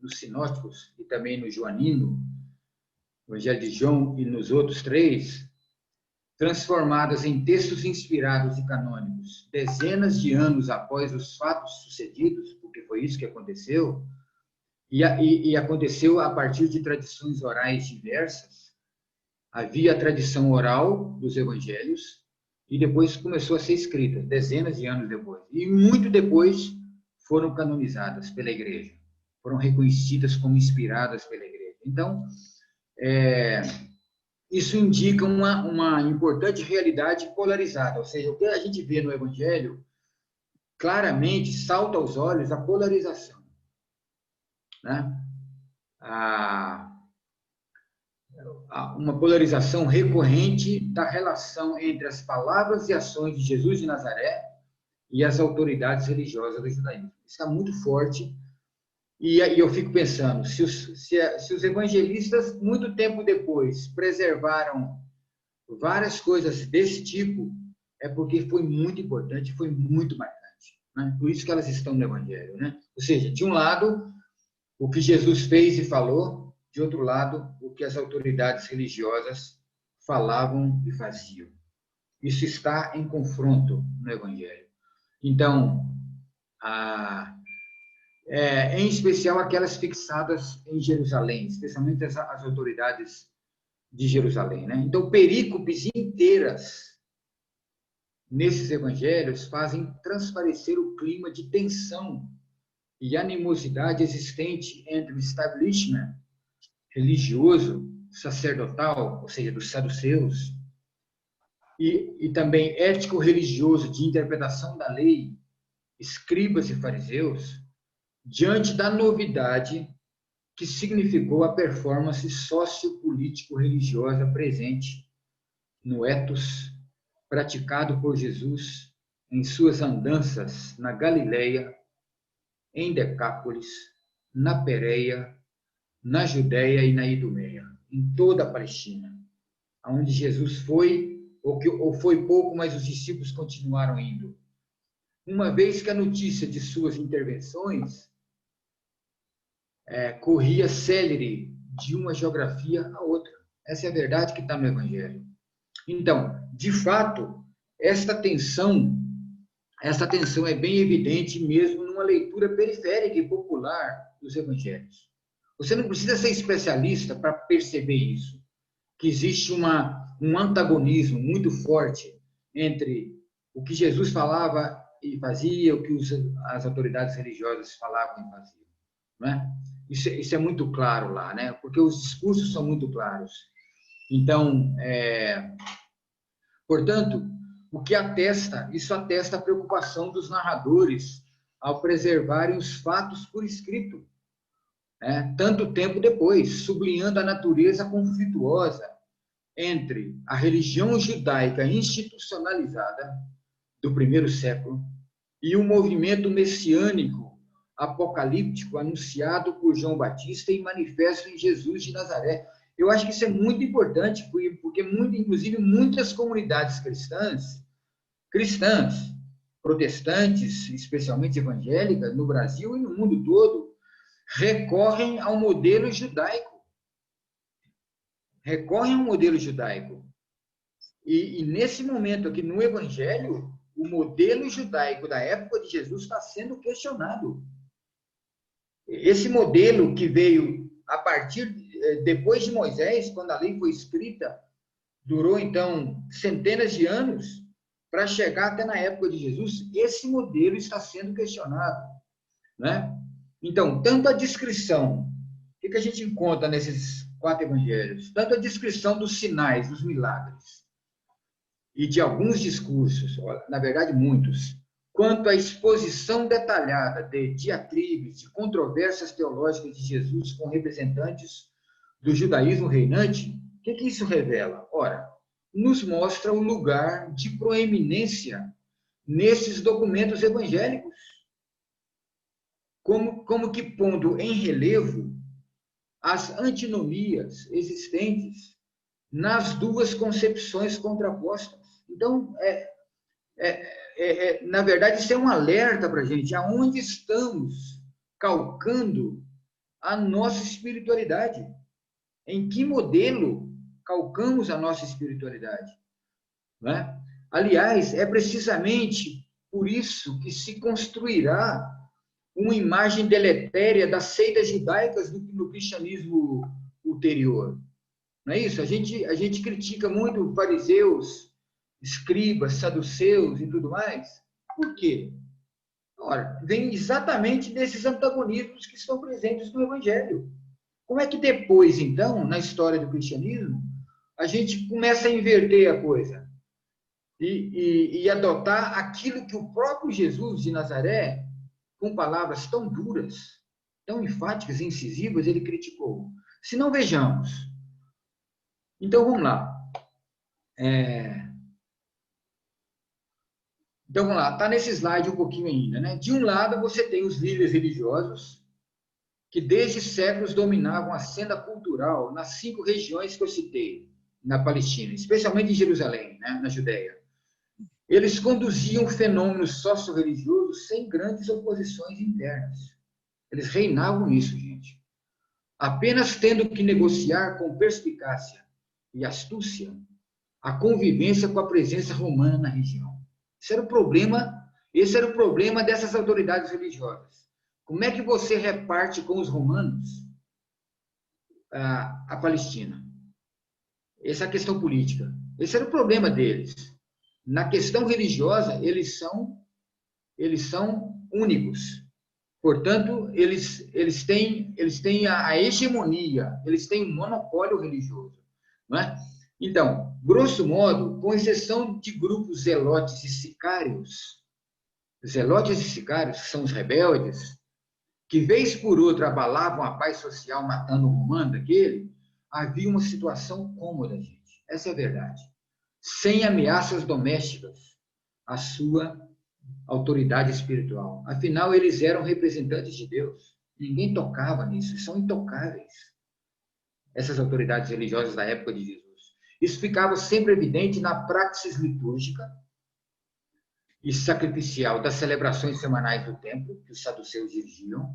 nos sinóticos e também no joanino, no Evangelho de João e nos outros 3, transformadas em textos inspirados e canônicos, dezenas de anos após os fatos sucedidos, porque foi isso que aconteceu, e aconteceu a partir de tradições orais diversas. Havia a tradição oral dos evangelhos, e depois começou a ser escrita, dezenas de anos depois. E muito depois foram canonizadas pela Igreja, foram reconhecidas como inspiradas pela Igreja. Então, isso indica uma importante realidade polarizada, ou seja, o que a gente vê no Evangelho, claramente salta aos olhos a polarização, né? Uma polarização recorrente da relação entre as palavras e ações de Jesus de Nazaré e as autoridades religiosas do judaísmo. Isso está muito forte, e eu fico pensando, se os evangelistas, muito tempo depois, preservaram várias coisas desse tipo, é porque foi muito importante, foi muito marcante, né? Por isso que elas estão no Evangelho, né? Ou seja, de um lado, o que Jesus fez e falou, de outro lado, o que as autoridades religiosas falavam e faziam. Isso está em confronto no Evangelho. Então, em especial aquelas fixadas em Jerusalém, especialmente as autoridades de Jerusalém, né? Então, perícopes inteiras nesses evangelhos fazem transparecer o clima de tensão e animosidade existente entre o establishment religioso, sacerdotal, ou seja, dos saduceus, e também ético-religioso de interpretação da lei, escribas e fariseus, diante da novidade que significou a performance sociopolítico-religiosa presente no ethos praticado por Jesus em suas andanças na Galileia, em Decápolis, na Pérea, na Judéia e na Idumeia, em toda a Palestina, aonde Jesus foi, ou foi pouco, mas os discípulos continuaram indo. Uma vez que a notícia de suas intervenções corria célere de uma geografia a outra. Essa é a verdade que está no Evangelho. Então, de fato, esta tensão é bem evidente mesmo numa leitura periférica e popular dos Evangelhos. Você não precisa ser especialista para perceber isso, que existe um antagonismo muito forte entre o que Jesus falava e fazia, o que as autoridades religiosas falavam e faziam, não é? Isso é muito claro lá, né? Porque os discursos são muito claros. Então, portanto, isso atesta a preocupação dos narradores ao preservarem os fatos por escrito, né? Tanto tempo depois, sublinhando a natureza conflituosa entre a religião judaica institucionalizada do primeiro século e o movimento messiânico apocalíptico anunciado por João Batista e manifesto em Jesus de Nazaré. Eu acho que isso é muito importante, porque inclusive muitas comunidades cristãs, protestantes, especialmente evangélicas, no Brasil e no mundo todo, recorrem ao modelo judaico. E nesse momento aqui no Evangelho, o modelo judaico da época de Jesus está sendo questionado. Esse modelo que veio a partir, depois de Moisés, quando a lei foi escrita, durou, então, centenas de anos para chegar até na época de Jesus. Esse modelo está sendo questionado, né? Então, tanto a descrição, o que a gente encontra nesses 4 evangelhos? Tanto a descrição dos sinais, dos milagres, e de alguns discursos, na verdade muitos, quanto à exposição detalhada de diatribes, de controvérsias teológicas de Jesus com representantes do judaísmo reinante, o que isso revela? Ora, nos mostra o lugar de proeminência nesses documentos evangélicos, como que pondo em relevo as antinomias existentes nas duas concepções contrapostas. Então, na verdade, isso é um alerta para a gente, aonde estamos calcando a nossa espiritualidade. Em que modelo calcamos a nossa espiritualidade? Não é? Aliás, é precisamente por isso que se construirá uma imagem deletéria das seitas judaicas no cristianismo ulterior. Não é isso? A gente critica muito fariseus, escribas, saduceus e tudo mais. Por quê? Ora, vem exatamente desses antagonismos que estão presentes no Evangelho. Como é que depois, então, na história do cristianismo, a gente começa a inverter a coisa e adotar aquilo que o próprio Jesus de Nazaré, com palavras tão duras, tão enfáticas e incisivas, ele criticou? Se não, vejamos. Então, vamos lá. Então, vamos lá. Está nesse slide um pouquinho ainda, né? De um lado, você tem os líderes religiosos, que desde séculos dominavam a cena cultural nas 5 regiões que eu citei, na Palestina, especialmente em Jerusalém, né, na Judéia. Eles conduziam fenômenos socio-religiosos sem grandes oposições internas. Eles reinavam nisso, gente. Apenas tendo que negociar com perspicácia e astúcia a convivência com a presença romana na região. Esse era o problema dessas autoridades religiosas. Como é que você reparte com os romanos a Palestina? Essa é a questão política. Esse era o problema deles. Na questão religiosa, eles são únicos. Portanto, eles têm a hegemonia, eles têm um monopólio religioso. Não é? Então, grosso modo, com exceção de grupos zelotes e sicários, que são os rebeldes, que vez por outra abalavam a paz social matando o romano daquele, havia uma situação cômoda, gente. Essa é a verdade. Sem ameaças domésticas à sua autoridade espiritual. Afinal, eles eram representantes de Deus. Ninguém tocava nisso. São intocáveis, essas autoridades religiosas da época de Jesus. Isso ficava sempre evidente na praxis litúrgica e sacrificial das celebrações semanais do templo, que os saduceus dirigiam,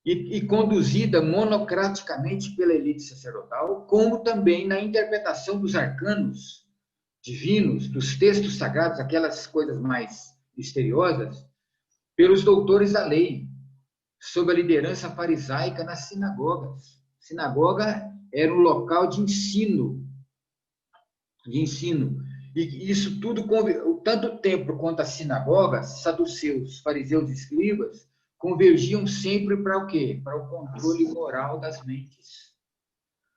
e conduzida monocraticamente pela elite sacerdotal, como também na interpretação dos arcanos divinos, dos textos sagrados, aquelas coisas mais misteriosas, pelos doutores da lei, sob a liderança farisaica nas sinagogas. Sinagoga era um local de ensino. E isso tudo, tanto o templo quanto as sinagogas, saduceus, fariseus e escribas, convergiam sempre para o quê? Para o controle moral das mentes,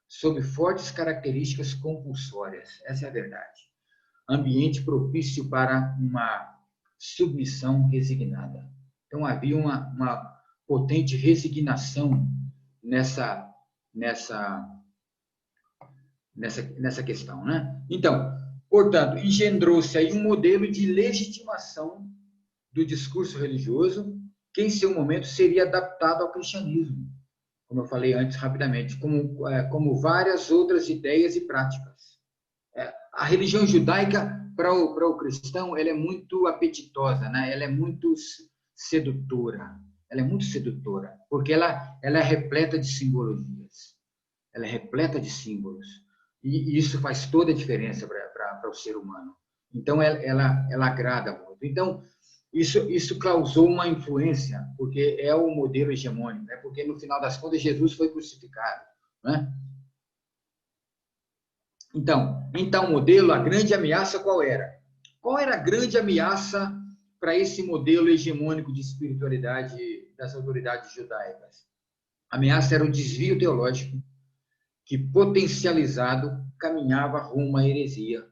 sob fortes características compulsórias. Essa é a verdade. Ambiente propício para uma submissão resignada. Então, havia uma potente resignação nessa questão, né? Então, portanto, engendrou-se aí um modelo de legitimação do discurso religioso que, em seu momento, seria adaptado ao cristianismo, como eu falei antes rapidamente, como várias outras ideias e práticas. A religião judaica, para o cristão, ela é muito apetitosa, né? Ela é muito sedutora. Ela é muito sedutora, porque ela é repleta de simbologias. Ela é repleta de símbolos. E isso faz toda a diferença para o ser humano. Então, ela agrada muito. Então, isso causou uma influência, porque é o modelo hegemônico, né? Porque, no final das contas, Jesus foi crucificado, né? Então, em tal modelo, a grande ameaça qual era? Qual era a grande ameaça para esse modelo hegemônico de espiritualidade das autoridades judaicas? A ameaça era o desvio teológico, que, potencializado, caminhava rumo à heresia.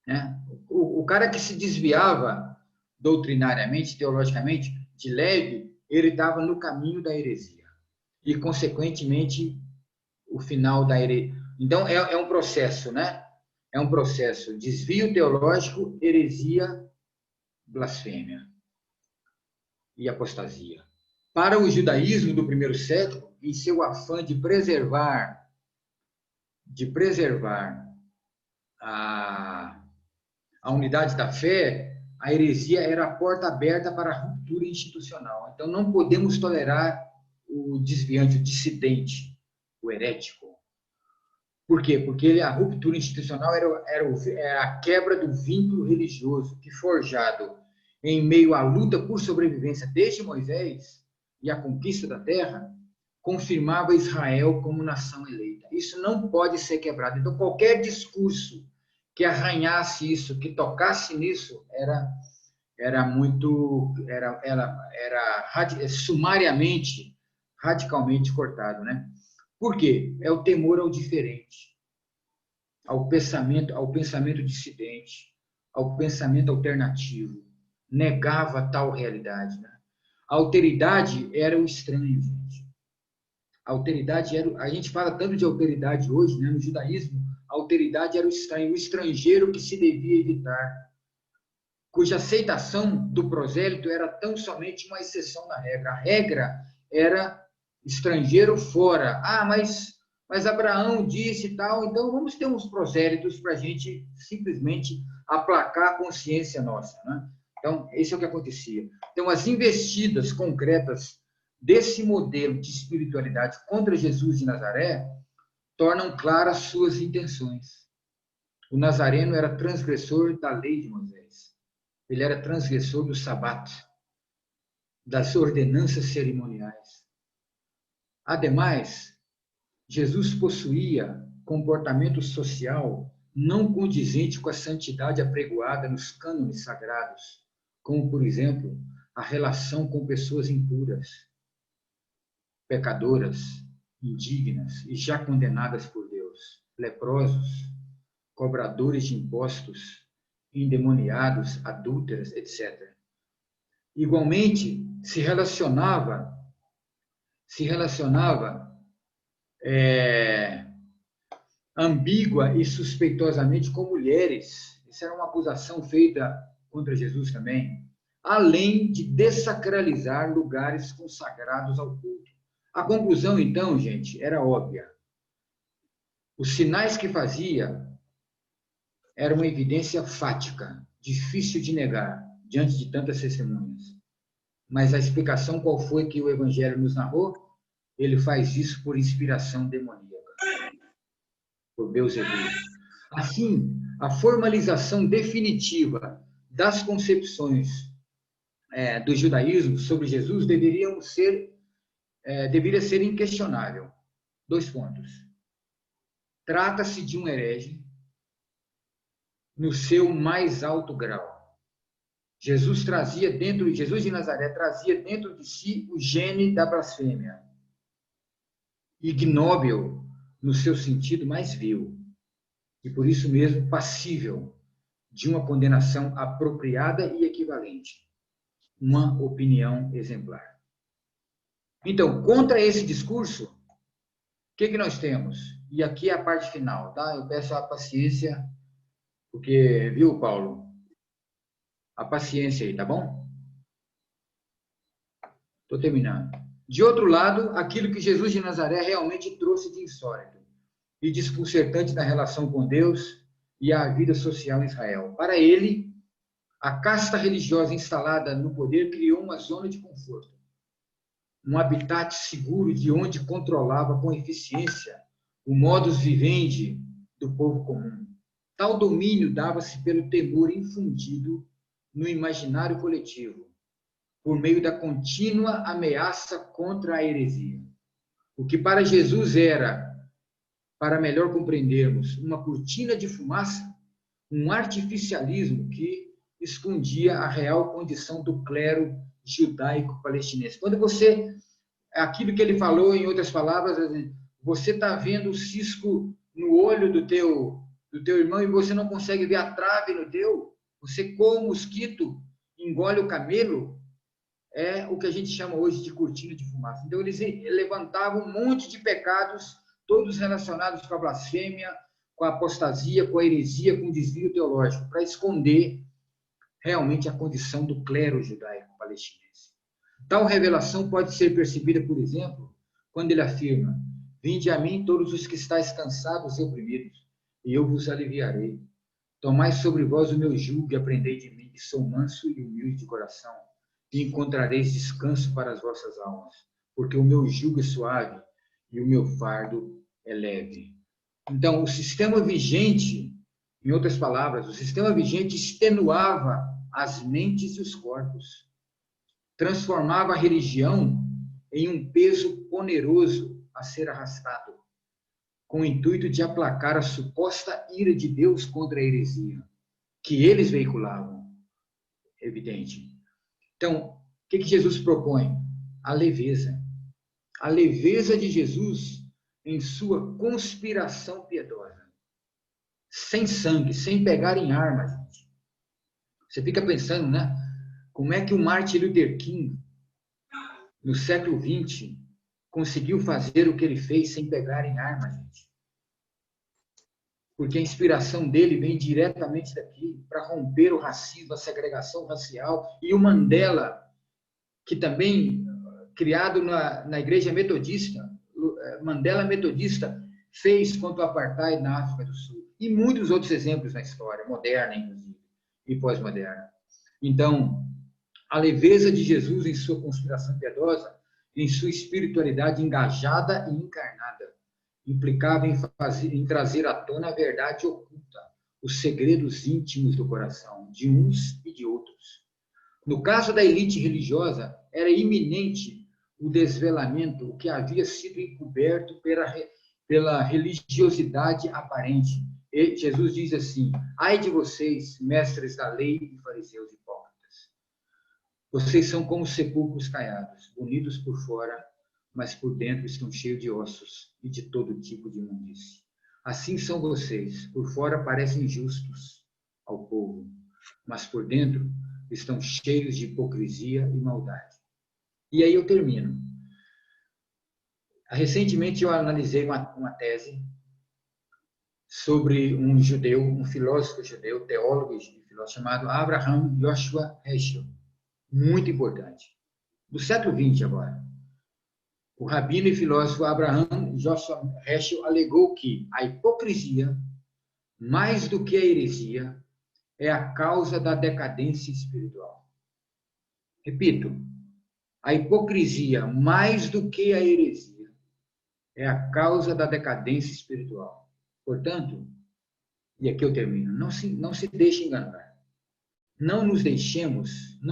Né? O cara que se desviava doutrinariamente, teologicamente, de leve, ele estava no caminho da heresia. E, consequentemente, o final da heresia. Então, é um processo, né? É um processo. Desvio teológico, heresia, blasfêmia e apostasia. Para o judaísmo do primeiro século, em seu afã de preservar a a unidade da fé, a heresia era a porta aberta para a ruptura institucional. Então, não podemos tolerar o desviante, o dissidente, o herético. Por quê? Porque a ruptura institucional era a quebra do vínculo religioso que, forjado em meio à luta por sobrevivência desde Moisés e a conquista da terra, confirmava Israel como nação eleita. Isso não pode ser quebrado. Então, qualquer discurso que arranhasse isso, que tocasse nisso, era sumariamente, radicalmente cortado, né? Por quê? É o temor ao diferente, ao pensamento dissidente, ao pensamento alternativo. Negava tal realidade, né? A alteridade era o estranho, gente. A alteridade era... A gente fala tanto de alteridade hoje, né? No judaísmo, a alteridade era o estrangeiro que se devia evitar, cuja aceitação do prosélito era tão somente uma exceção da regra. A regra era estrangeiro fora. Ah, mas Abraão disse e tal, então vamos ter uns prosélitos para a gente simplesmente aplacar a consciência nossa, né? Então, esse é o que acontecia. Então, as investidas concretas desse modelo de espiritualidade contra Jesus de Nazaré tornam claras suas intenções. O nazareno era transgressor da lei de Moisés. Ele era transgressor do sabat, das ordenanças cerimoniais. Ademais, Jesus possuía comportamento social não condizente com a santidade apregoada nos cânones sagrados, como, por exemplo, a relação com pessoas impuras, pecadoras, indignas e já condenadas por Deus, leprosos, cobradores de impostos, endemoniados, adúlteras, etc. Igualmente, se relacionava ambígua e suspeitosamente com mulheres. Isso era uma acusação feita contra Jesus também, além de dessacralizar lugares consagrados ao culto. A conclusão, então, gente, era óbvia. Os sinais que fazia eram uma evidência fática, difícil de negar, diante de tantas testemunhas. Mas a explicação qual foi que o Evangelho nos narrou? Ele faz isso por inspiração demoníaca, por Beelzebub. Assim, a formalização definitiva das concepções do judaísmo sobre Jesus deveria ser inquestionável. 2 pontos. Trata-se de um herege no seu mais alto grau. Jesus de Nazaré trazia dentro de si o gene da blasfêmia, ignóbil no seu sentido mais vil, e por isso mesmo passível de uma condenação apropriada e equivalente, uma opinião exemplar. Então, contra esse discurso, o que nós temos? E aqui é a parte final, tá? Eu peço a paciência, porque, viu, Paulo? A paciência aí, tá bom? Estou terminando. De outro lado, aquilo que Jesus de Nazaré realmente trouxe de insólito e desconcertante na relação com Deus e a vida social em Israel. Para ele, a casta religiosa instalada no poder criou uma zona de conforto, um habitat seguro de onde controlava com eficiência o modus vivendi do povo comum. Tal domínio dava-se pelo temor infundido no imaginário coletivo, por meio da contínua ameaça contra a heresia. O que para Jesus era, para melhor compreendermos, uma cortina de fumaça, um artificialismo que escondia a real condição do clero judaico-palestinense. Quando aquilo que ele falou, em outras palavras, você está vendo o cisco no olho do teu irmão e você não consegue ver a trave no teu, você com o mosquito engole o camelo, é o que a gente chama hoje de cortina de fumaça. Então, eles levantavam um monte de pecados, todos relacionados com a blasfêmia, com a apostasia, com a heresia, com o desvio teológico, para esconder realmente a condição do clero judaico-palestinense. Tal revelação pode ser percebida, por exemplo, quando ele afirma: vinde a mim todos os que estáis cansados e oprimidos, e eu vos aliviarei. Tomai sobre vós o meu jugo e aprendei de mim, que sou manso e humilde de coração, e encontrareis descanso para as vossas almas, porque o meu jugo é suave e o meu fardo é leve. Então, o sistema vigente, em outras palavras, o sistema vigente extenuava as mentes e os corpos, transformava a religião em um peso oneroso a ser arrastado, com o intuito de aplacar a suposta ira de Deus contra a heresia, que eles veiculavam, evidente. Então, o que Jesus propõe? A leveza. A leveza de Jesus em sua conspiração piedosa. Sem sangue, sem pegar em armas, gente. Você fica pensando, né? Como é que o Martin Luther King, no século XX, conseguiu fazer o que ele fez sem pegar em armas, gente? Porque a inspiração dele vem diretamente daqui, para romper o racismo, a segregação racial. E o Mandela, que também, criado na igreja metodista, Mandela metodista, fez contra o apartheid na África do Sul. E muitos outros exemplos na história, moderna, inclusive, e pós-moderna. Então, a leveza de Jesus em sua conspiração piedosa, em sua espiritualidade engajada e encarnada, implicava em trazer à tona a verdade oculta, os segredos íntimos do coração, de uns e de outros. No caso da elite religiosa, era iminente o desvelamento, o que havia sido encoberto pela religiosidade aparente. E Jesus diz assim: ai de vocês, mestres da lei e fariseus hipócritas. Vocês são como sepulcros caiados, bonitos por fora, mas por dentro estão cheios de ossos e de todo tipo de imundície. Assim são vocês, por fora parecem justos ao povo, mas por dentro estão cheios de hipocrisia e maldade. E aí eu termino. Recentemente eu analisei uma tese sobre um judeu, um filósofo judeu, teólogo e filósofo, chamado Abraham Joshua Heschel. Muito importante. Do século XX agora. O rabino e filósofo Abraham Joshua Heschel alegou que a hipocrisia, mais do que a heresia, é a causa da decadência espiritual. Repito, a hipocrisia, mais do que a heresia, é a causa da decadência espiritual. Portanto, e aqui eu termino, não se deixe enganar. Não nos deixemos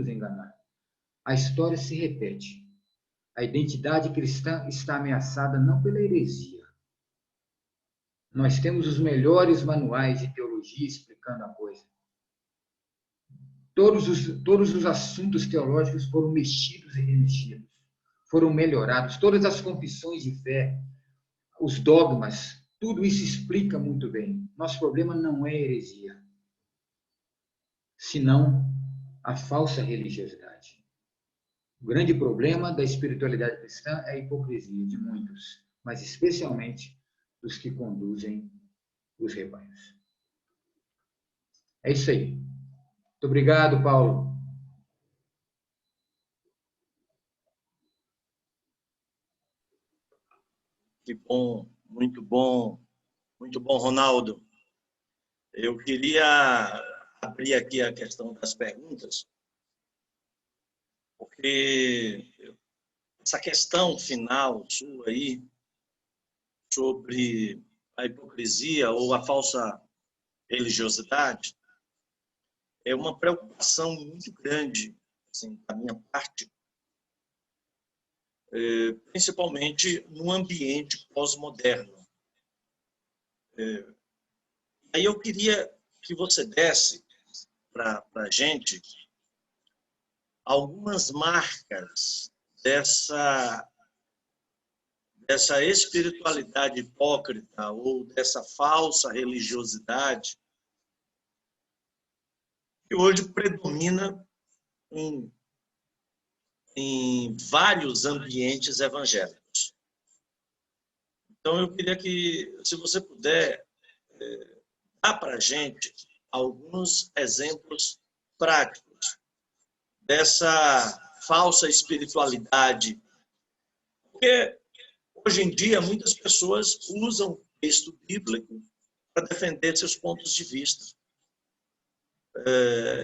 enganar. A história se repete. A identidade cristã está ameaçada não pela heresia. Nós temos os melhores manuais de teologia explicando a coisa. Todos os assuntos teológicos foram mexidos e remexidos, foram melhorados. Todas as confissões de fé, os dogmas, tudo isso explica muito bem. Nosso problema não é heresia, senão a falsa religiosidade. O grande problema da espiritualidade cristã é a hipocrisia de muitos, mas especialmente dos que conduzem os rebanhos. É isso aí. Muito obrigado, Paulo. Que bom, muito bom, Ronaldo. Eu queria abrir aqui a questão das perguntas, porque essa questão final sua aí, sobre a hipocrisia ou a falsa religiosidade, é uma preocupação muito grande, assim, da minha parte, principalmente no ambiente pós-moderno. Aí eu queria que você desse para a gente algumas marcas dessa espiritualidade hipócrita ou dessa falsa religiosidade que hoje predomina em vários ambientes evangélicos. Então, eu queria que, se você puder, dar para a gente alguns exemplos práticos dessa falsa espiritualidade. Porque, hoje em dia, muitas pessoas usam o texto bíblico para defender seus pontos de vista.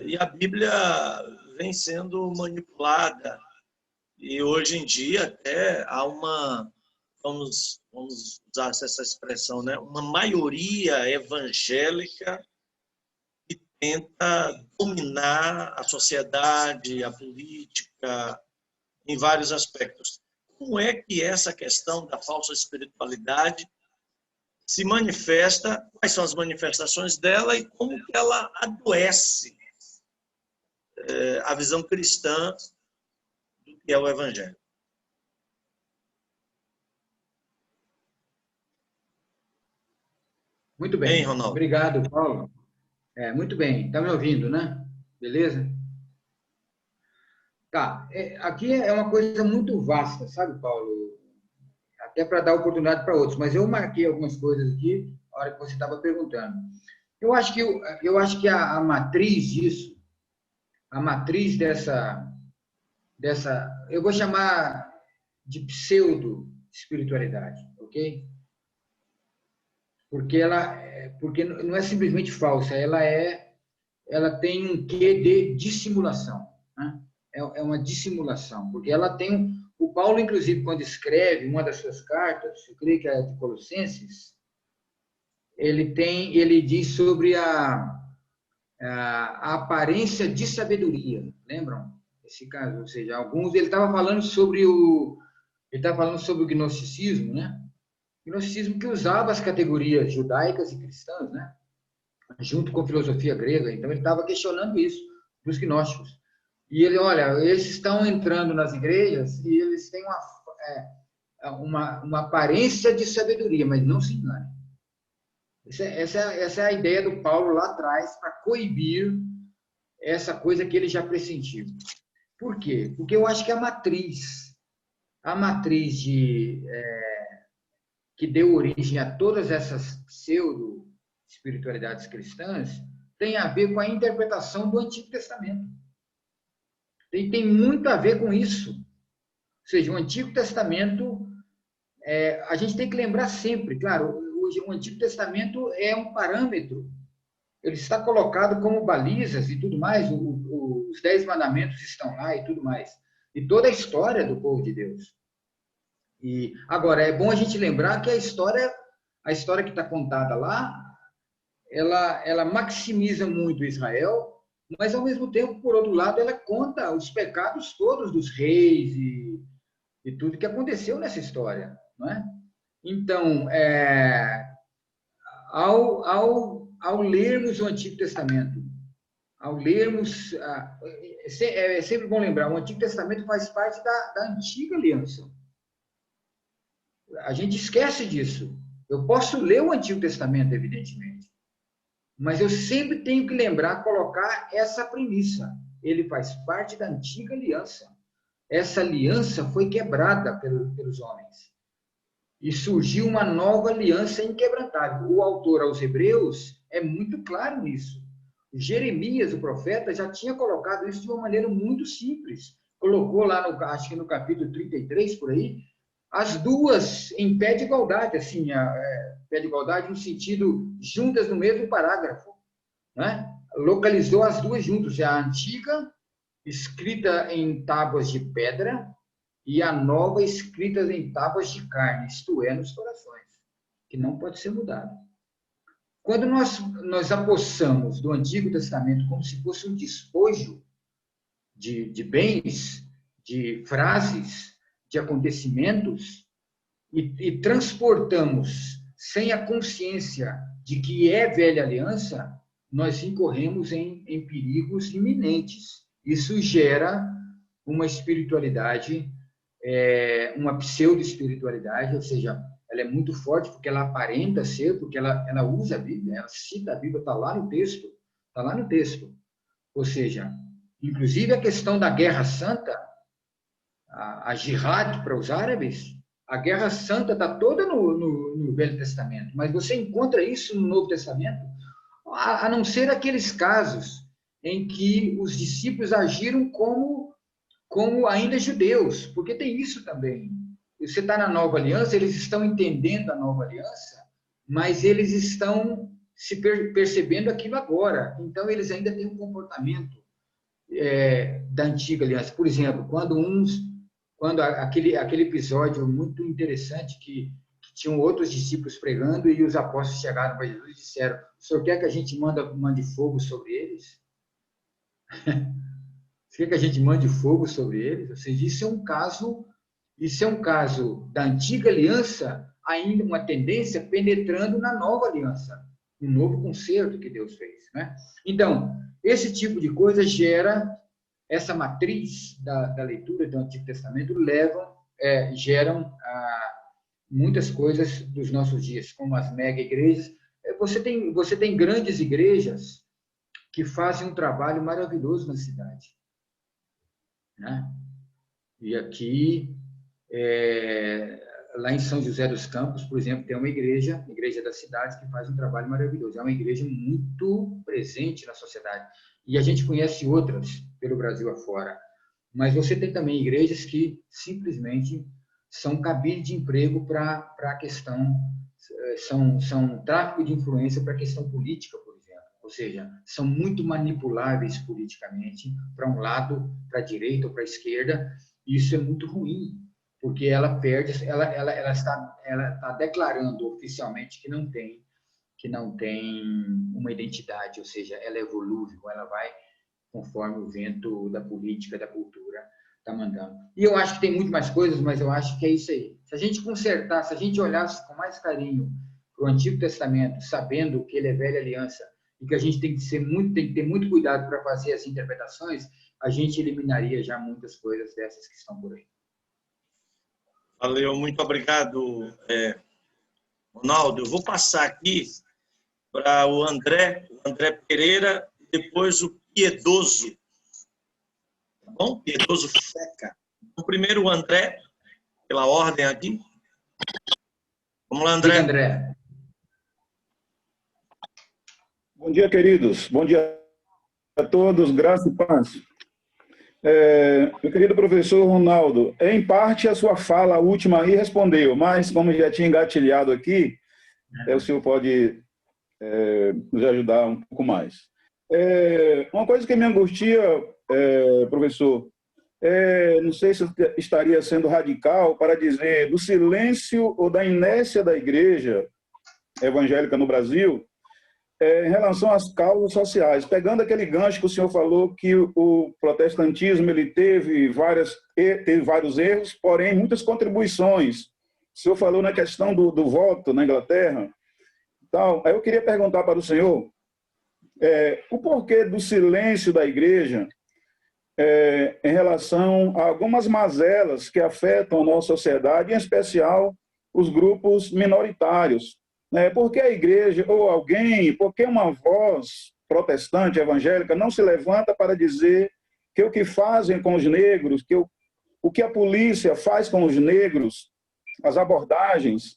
E a Bíblia vem sendo manipulada, e hoje em dia até há uma, vamos usar essa expressão, né? Uma maioria evangélica que tenta dominar a sociedade, a política, em vários aspectos. Como é que essa questão da falsa espiritualidade se manifesta, quais são as manifestações dela e como que ela adoece a visão cristã do que é o Evangelho? Muito bem. Hein, Ronaldo? Obrigado, Paulo. Muito bem. Está me ouvindo, né? Beleza? Tá. Aqui é uma coisa muito vasta, sabe, Paulo? Até para dar oportunidade para outros. Mas eu marquei algumas coisas aqui na hora que você estava perguntando. Eu acho que a matriz disso, a matriz dessa, eu vou chamar de pseudo-espiritualidade, ok? Porque não é simplesmente falsa, ela tem um quê de dissimulação, né? É uma dissimulação, porque ela tem o Paulo, inclusive, quando escreve uma das suas cartas, eu creio que é a de Colossenses, ele diz sobre a aparência de sabedoria, lembram? Esse caso, ou seja, ele estava falando sobre o gnosticismo, né? O gnosticismo que usava as categorias judaicas e cristãs, né? Junto com a filosofia grega. Então, ele estava questionando isso dos gnósticos. E ele, olha, eles estão entrando nas igrejas e eles têm uma aparência de sabedoria, mas não se engane. Essa é a ideia do Paulo lá atrás para coibir essa coisa que ele já pressentiu. Por quê? Porque eu acho que a matriz que deu origem a todas essas pseudo-espiritualidades cristãs tem a ver com a interpretação do Antigo Testamento. Tem muito a ver com isso. Ou seja, o Antigo Testamento, a gente tem que lembrar sempre, claro, o Antigo Testamento é um parâmetro, ele está colocado como balizas e tudo mais, os 10 mandamentos estão lá e tudo mais, e toda a história do povo de Deus. E agora, é bom a gente lembrar que a história que está contada lá, ela maximiza muito Israel, mas, ao mesmo tempo, por outro lado, ela conta os pecados todos dos reis e tudo que aconteceu nessa história, não é? Então, ao lermos o Antigo Testamento, ao lermos... É sempre bom lembrar, o Antigo Testamento faz parte da antiga aliança. A gente esquece disso. Eu posso ler o Antigo Testamento, evidentemente, mas eu sempre tenho que lembrar, colocar essa premissa. Ele faz parte da antiga aliança. Essa aliança foi quebrada pelos homens. E surgiu uma nova aliança inquebrantável. O autor aos Hebreus é muito claro nisso. Jeremias, o profeta, já tinha colocado isso de uma maneira muito simples. Colocou lá, acho que no capítulo 33, por aí, as duas em pé de igualdade, assim, pé de igualdade no sentido juntas no mesmo parágrafo, né? Localizou as duas juntas, a antiga, escrita em tábuas de pedra, e a nova, escrita em tábuas de carne, isto é, nos corações, que não pode ser mudado. Quando nós apossamos do Antigo Testamento como se fosse um despojo de bens, de frases, de acontecimentos, e transportamos sem a consciência de que é velha aliança, nós incorremos em perigos iminentes. Isso gera uma espiritualidade, uma pseudo-espiritualidade, ou seja, ela é muito forte porque ela aparenta ser, porque ela usa a Bíblia, ela cita a Bíblia, está lá no texto. Ou seja, inclusive a questão da Guerra Santa, a jihad para os árabes, a Guerra Santa está toda no Velho Testamento, mas você encontra isso no Novo Testamento, a não ser aqueles casos em que os discípulos agiram como ainda judeus, porque tem isso também. Você está na Nova Aliança, eles estão entendendo a Nova Aliança, mas eles estão percebendo aquilo agora. Então, eles ainda têm um comportamento da antiga aliança. Por exemplo, quando aquele episódio muito interessante que tinham outros discípulos pregando e os apóstolos chegaram para Jesus e disseram: o senhor quer que a gente mande fogo sobre eles? Você quer que a gente mande fogo sobre eles? Ou seja, isso é um caso da antiga aliança, ainda uma tendência penetrando na nova aliança, um novo concerto que Deus fez, né? Então, esse tipo de coisa essa matriz da leitura do Antigo Testamento geram muitas coisas dos nossos dias, como as mega igrejas. Você tem grandes igrejas que fazem um trabalho maravilhoso na cidade, né? E aqui, lá em São José dos Campos, por exemplo, tem uma igreja da cidade, que faz um trabalho maravilhoso. É uma igreja muito presente na sociedade. E a gente conhece outras pelo Brasil afora. Mas você tem também igrejas que simplesmente são cabide de emprego para a questão, são tráfico de influência para a questão política, por exemplo. Ou seja, são muito manipuláveis politicamente para um lado, para a direita ou para a esquerda. E isso é muito ruim, porque ela está declarando oficialmente que não tem uma identidade, ou seja, ela é volúvel, ela vai conforme o vento da política, da cultura está mandando. E eu acho que tem muito mais coisas, mas eu acho que é isso aí. Se a gente consertar, se a gente olhasse com mais carinho para o Antigo Testamento, sabendo que ele é velha aliança e que a gente tem que ter muito cuidado para fazer as interpretações, a gente eliminaria já muitas coisas dessas que estão por aí. Valeu, muito obrigado, Ronaldo. Eu vou passar aqui para o André Pereira, e depois o Piedoso. Tá bom? Piedoso Feca. Então, primeiro o André, pela ordem aqui. Vamos lá, André. André. Bom dia, queridos. Bom dia a todos. Graça e paz. Meu querido professor Ronaldo, em parte a sua fala a última aí respondeu, mas como já tinha engatilhado aqui, o senhor pode nos ajudar um pouco mais. Uma coisa que me angustia, professor, não sei se eu estaria sendo radical para dizer do silêncio ou da inércia da igreja evangélica no Brasil em relação às causas sociais. Pegando aquele gancho que o senhor falou que o protestantismo ele teve vários erros, porém muitas contribuições. O senhor falou na questão do voto na Inglaterra. Então, aí eu queria perguntar para o senhor o porquê do silêncio da igreja em relação a algumas mazelas que afetam a nossa sociedade, em especial os grupos minoritários. Por que a igreja, ou alguém, por que uma voz protestante, evangélica, não se levanta para dizer que o que fazem com os negros, o que a polícia faz com os negros, as abordagens,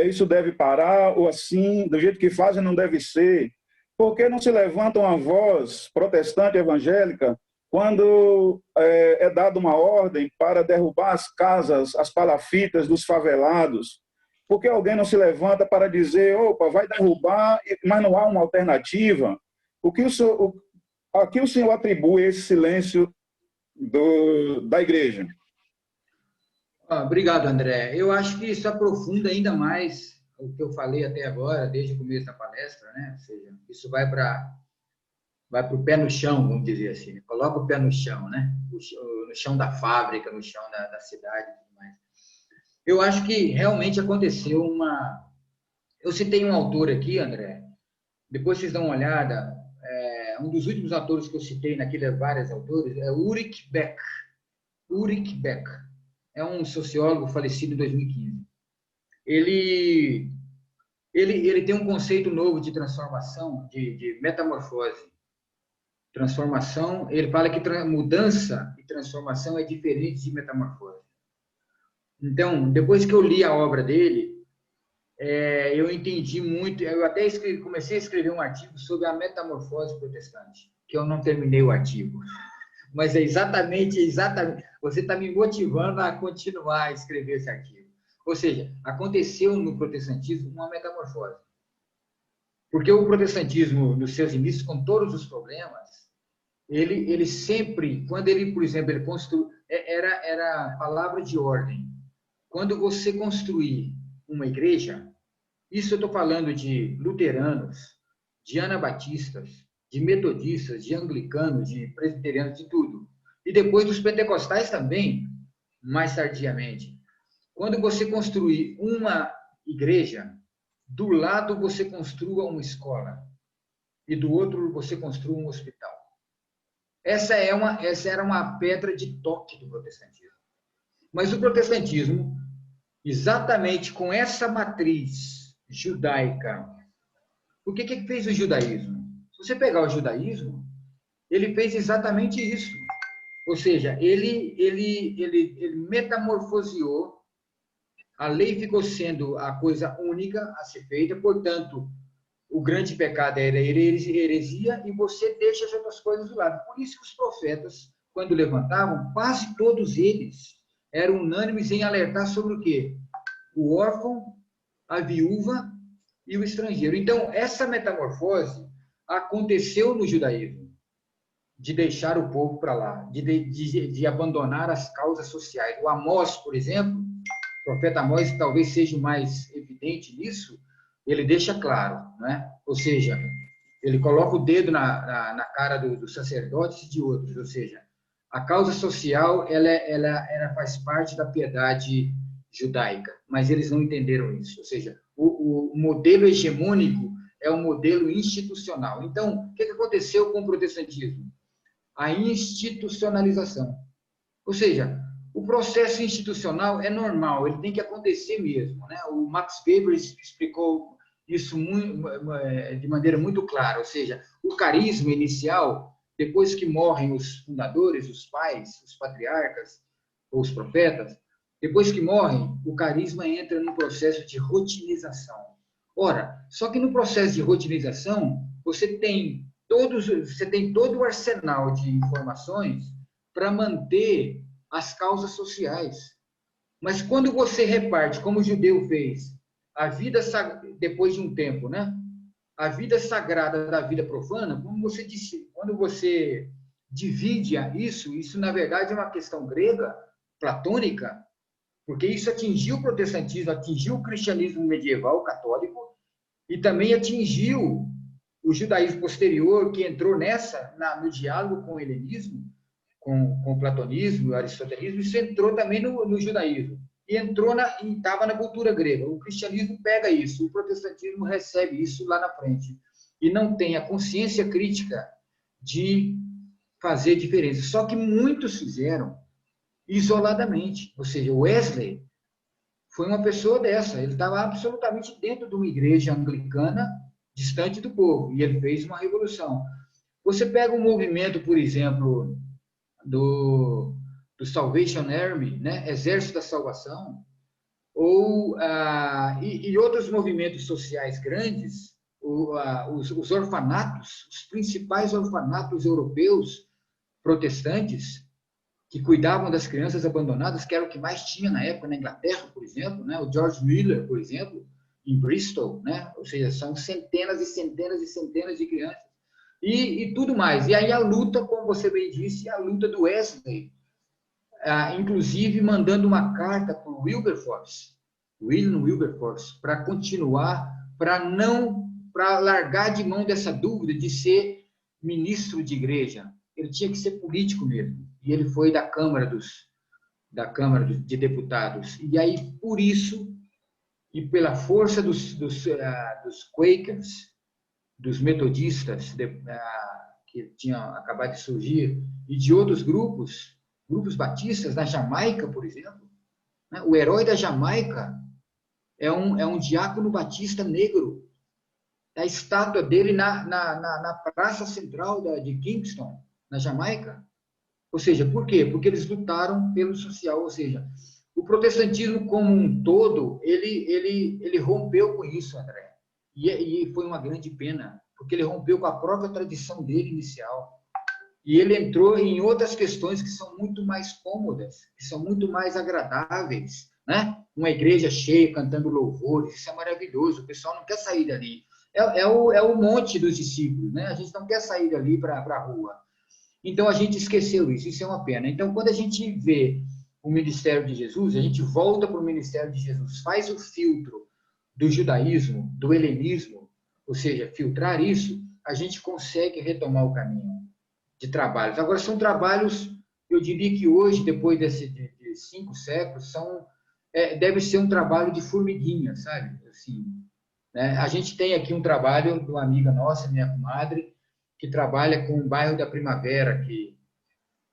isso deve parar, ou assim, do jeito que fazem não deve ser? Por que não se levanta uma voz protestante evangélica quando é dada uma ordem para derrubar as casas, as palafitas dos favelados? Por que alguém não se levanta para dizer, opa, vai derrubar, mas não há uma alternativa? A que o senhor atribui esse silêncio da igreja? Obrigado, André. Eu acho que isso aprofunda ainda mais o que eu falei até agora, desde o começo da palestra, né? Ou seja, isso vai para o pé no chão, vamos dizer assim. Coloca o pé no chão, né? No chão da fábrica, no chão da cidade e tudo mais. Eu acho que realmente aconteceu Eu citei um autor aqui, André, depois vocês dão uma olhada, um dos últimos autores que eu citei, vários autores, é Ulrich Beck. Ulrich Beck. É um sociólogo falecido em 2015. Ele tem um conceito novo de transformação, de metamorfose. Transformação, ele fala que mudança e transformação é diferente de metamorfose. Então, depois que eu li a obra dele, eu entendi muito, eu até comecei a escrever um artigo sobre a metamorfose protestante, que eu não terminei o artigo. Mas é exatamente, você está me motivando a continuar a escrever esse artigo. Ou seja, aconteceu no protestantismo uma metamorfose. Porque o protestantismo, nos seus inícios, com todos os problemas, ele sempre, quando ele, por exemplo, ele construiu, era palavra de ordem. Quando você construir uma igreja, isso eu estou falando de luteranos, de anabatistas, de metodistas, de anglicanos, de presbiterianos, de tudo. E depois dos pentecostais também, mais tardiamente. Quando você construir uma igreja, do lado você construa uma escola e do outro você construa um hospital. Essa era uma pedra de toque do protestantismo. Mas o protestantismo, exatamente com essa matriz judaica, o que fez o judaísmo? Se você pegar o judaísmo, ele fez exatamente isso. Ou seja, ele metamorfoseou, a lei ficou sendo a coisa única a ser feita, portanto, o grande pecado era a heresia e você deixa as outras coisas do lado. Por isso que os profetas, quando levantavam, quase todos eles eram unânimes em alertar sobre o quê? O órfão, a viúva e o estrangeiro. Então, essa metamorfose aconteceu no judaísmo, de deixar o povo para lá, de abandonar as causas sociais. O Amós, por exemplo, o profeta Amós talvez seja o mais evidente nisso, ele deixa claro, né? Ou seja, ele coloca o dedo na cara dos sacerdotes e de outros, ou seja, a causa social ela faz parte da piedade judaica, mas eles não entenderam isso, ou seja, o modelo hegemônico é um modelo institucional. Então, o que aconteceu com o protestantismo? A institucionalização. Ou seja, o processo institucional é normal, ele tem que acontecer mesmo, né? O Max Weber explicou isso de maneira muito clara, ou seja, o carisma inicial, depois que morrem os fundadores, os pais, os patriarcas, ou os profetas, depois que morrem, o carisma entra num processo de rotinização. Ora, só que no processo de rotinização, você tem todo o arsenal de informações para manter as causas sociais. Mas quando você reparte, como o judeu fez, a vida depois de um tempo, né? A vida sagrada da vida profana, quando você divide isso na verdade é uma questão grega, platônica, porque isso atingiu o protestantismo, atingiu o cristianismo medieval católico e também atingiu o judaísmo posterior, que entrou no diálogo com o helenismo, com o platonismo, o aristotelismo, isso entrou também no judaísmo. E estava na cultura grega. O cristianismo pega isso, o protestantismo recebe isso lá na frente. E não tem a consciência crítica de fazer diferença. Só que muitos fizeram isoladamente. Ou seja, Wesley foi uma pessoa dessa. Ele estava absolutamente dentro de uma igreja anglicana, distante do povo, e ele fez uma revolução. Você pega um movimento, por exemplo, do Salvation Army, né? Exército da Salvação, e outros movimentos sociais grandes, os orfanatos, os principais orfanatos europeus protestantes, que cuidavam das crianças abandonadas, que era o que mais tinha na época na Inglaterra, por exemplo, né? O George Miller, por exemplo, em Bristol, né? Ou seja, são centenas e centenas e centenas de crianças. E tudo mais. E aí a luta, como você bem disse, a luta do Wesley, inclusive mandando uma carta para o William Wilberforce, para continuar, para largar de mão dessa dúvida de ser ministro de igreja. Ele tinha que ser político mesmo. E ele foi da Câmara de Deputados. E aí, por isso, e pela força dos Quakers, dos metodistas que tinham acabado de surgir, e de outros grupos batistas, na Jamaica, por exemplo, né? O herói da Jamaica é um diácono batista negro. A estátua dele na praça central de Kingston, na Jamaica. Ou seja, por quê? Porque eles lutaram pelo social, ou seja, o protestantismo como um todo, ele rompeu com isso, André. E foi uma grande pena, porque ele rompeu com a própria tradição dele inicial. E ele entrou em outras questões que são muito mais cômodas, que são muito mais agradáveis, né? Uma igreja cheia, cantando louvores, isso é maravilhoso, o pessoal não quer sair dali. é o monte dos discípulos, né? A gente não quer sair dali para a rua. Então, a gente esqueceu isso é uma pena. Então, quando a gente vê o ministério de Jesus, a gente volta para o ministério de Jesus, faz o filtro do judaísmo, do helenismo, ou seja, filtrar isso, a gente consegue retomar o caminho de trabalhos. Agora, são trabalhos, eu diria que hoje, depois de 5 séculos, deve ser um trabalho de formiguinha, sabe? Assim, né? A gente tem aqui um trabalho de uma amiga nossa, minha comadre, que trabalha com o bairro da Primavera,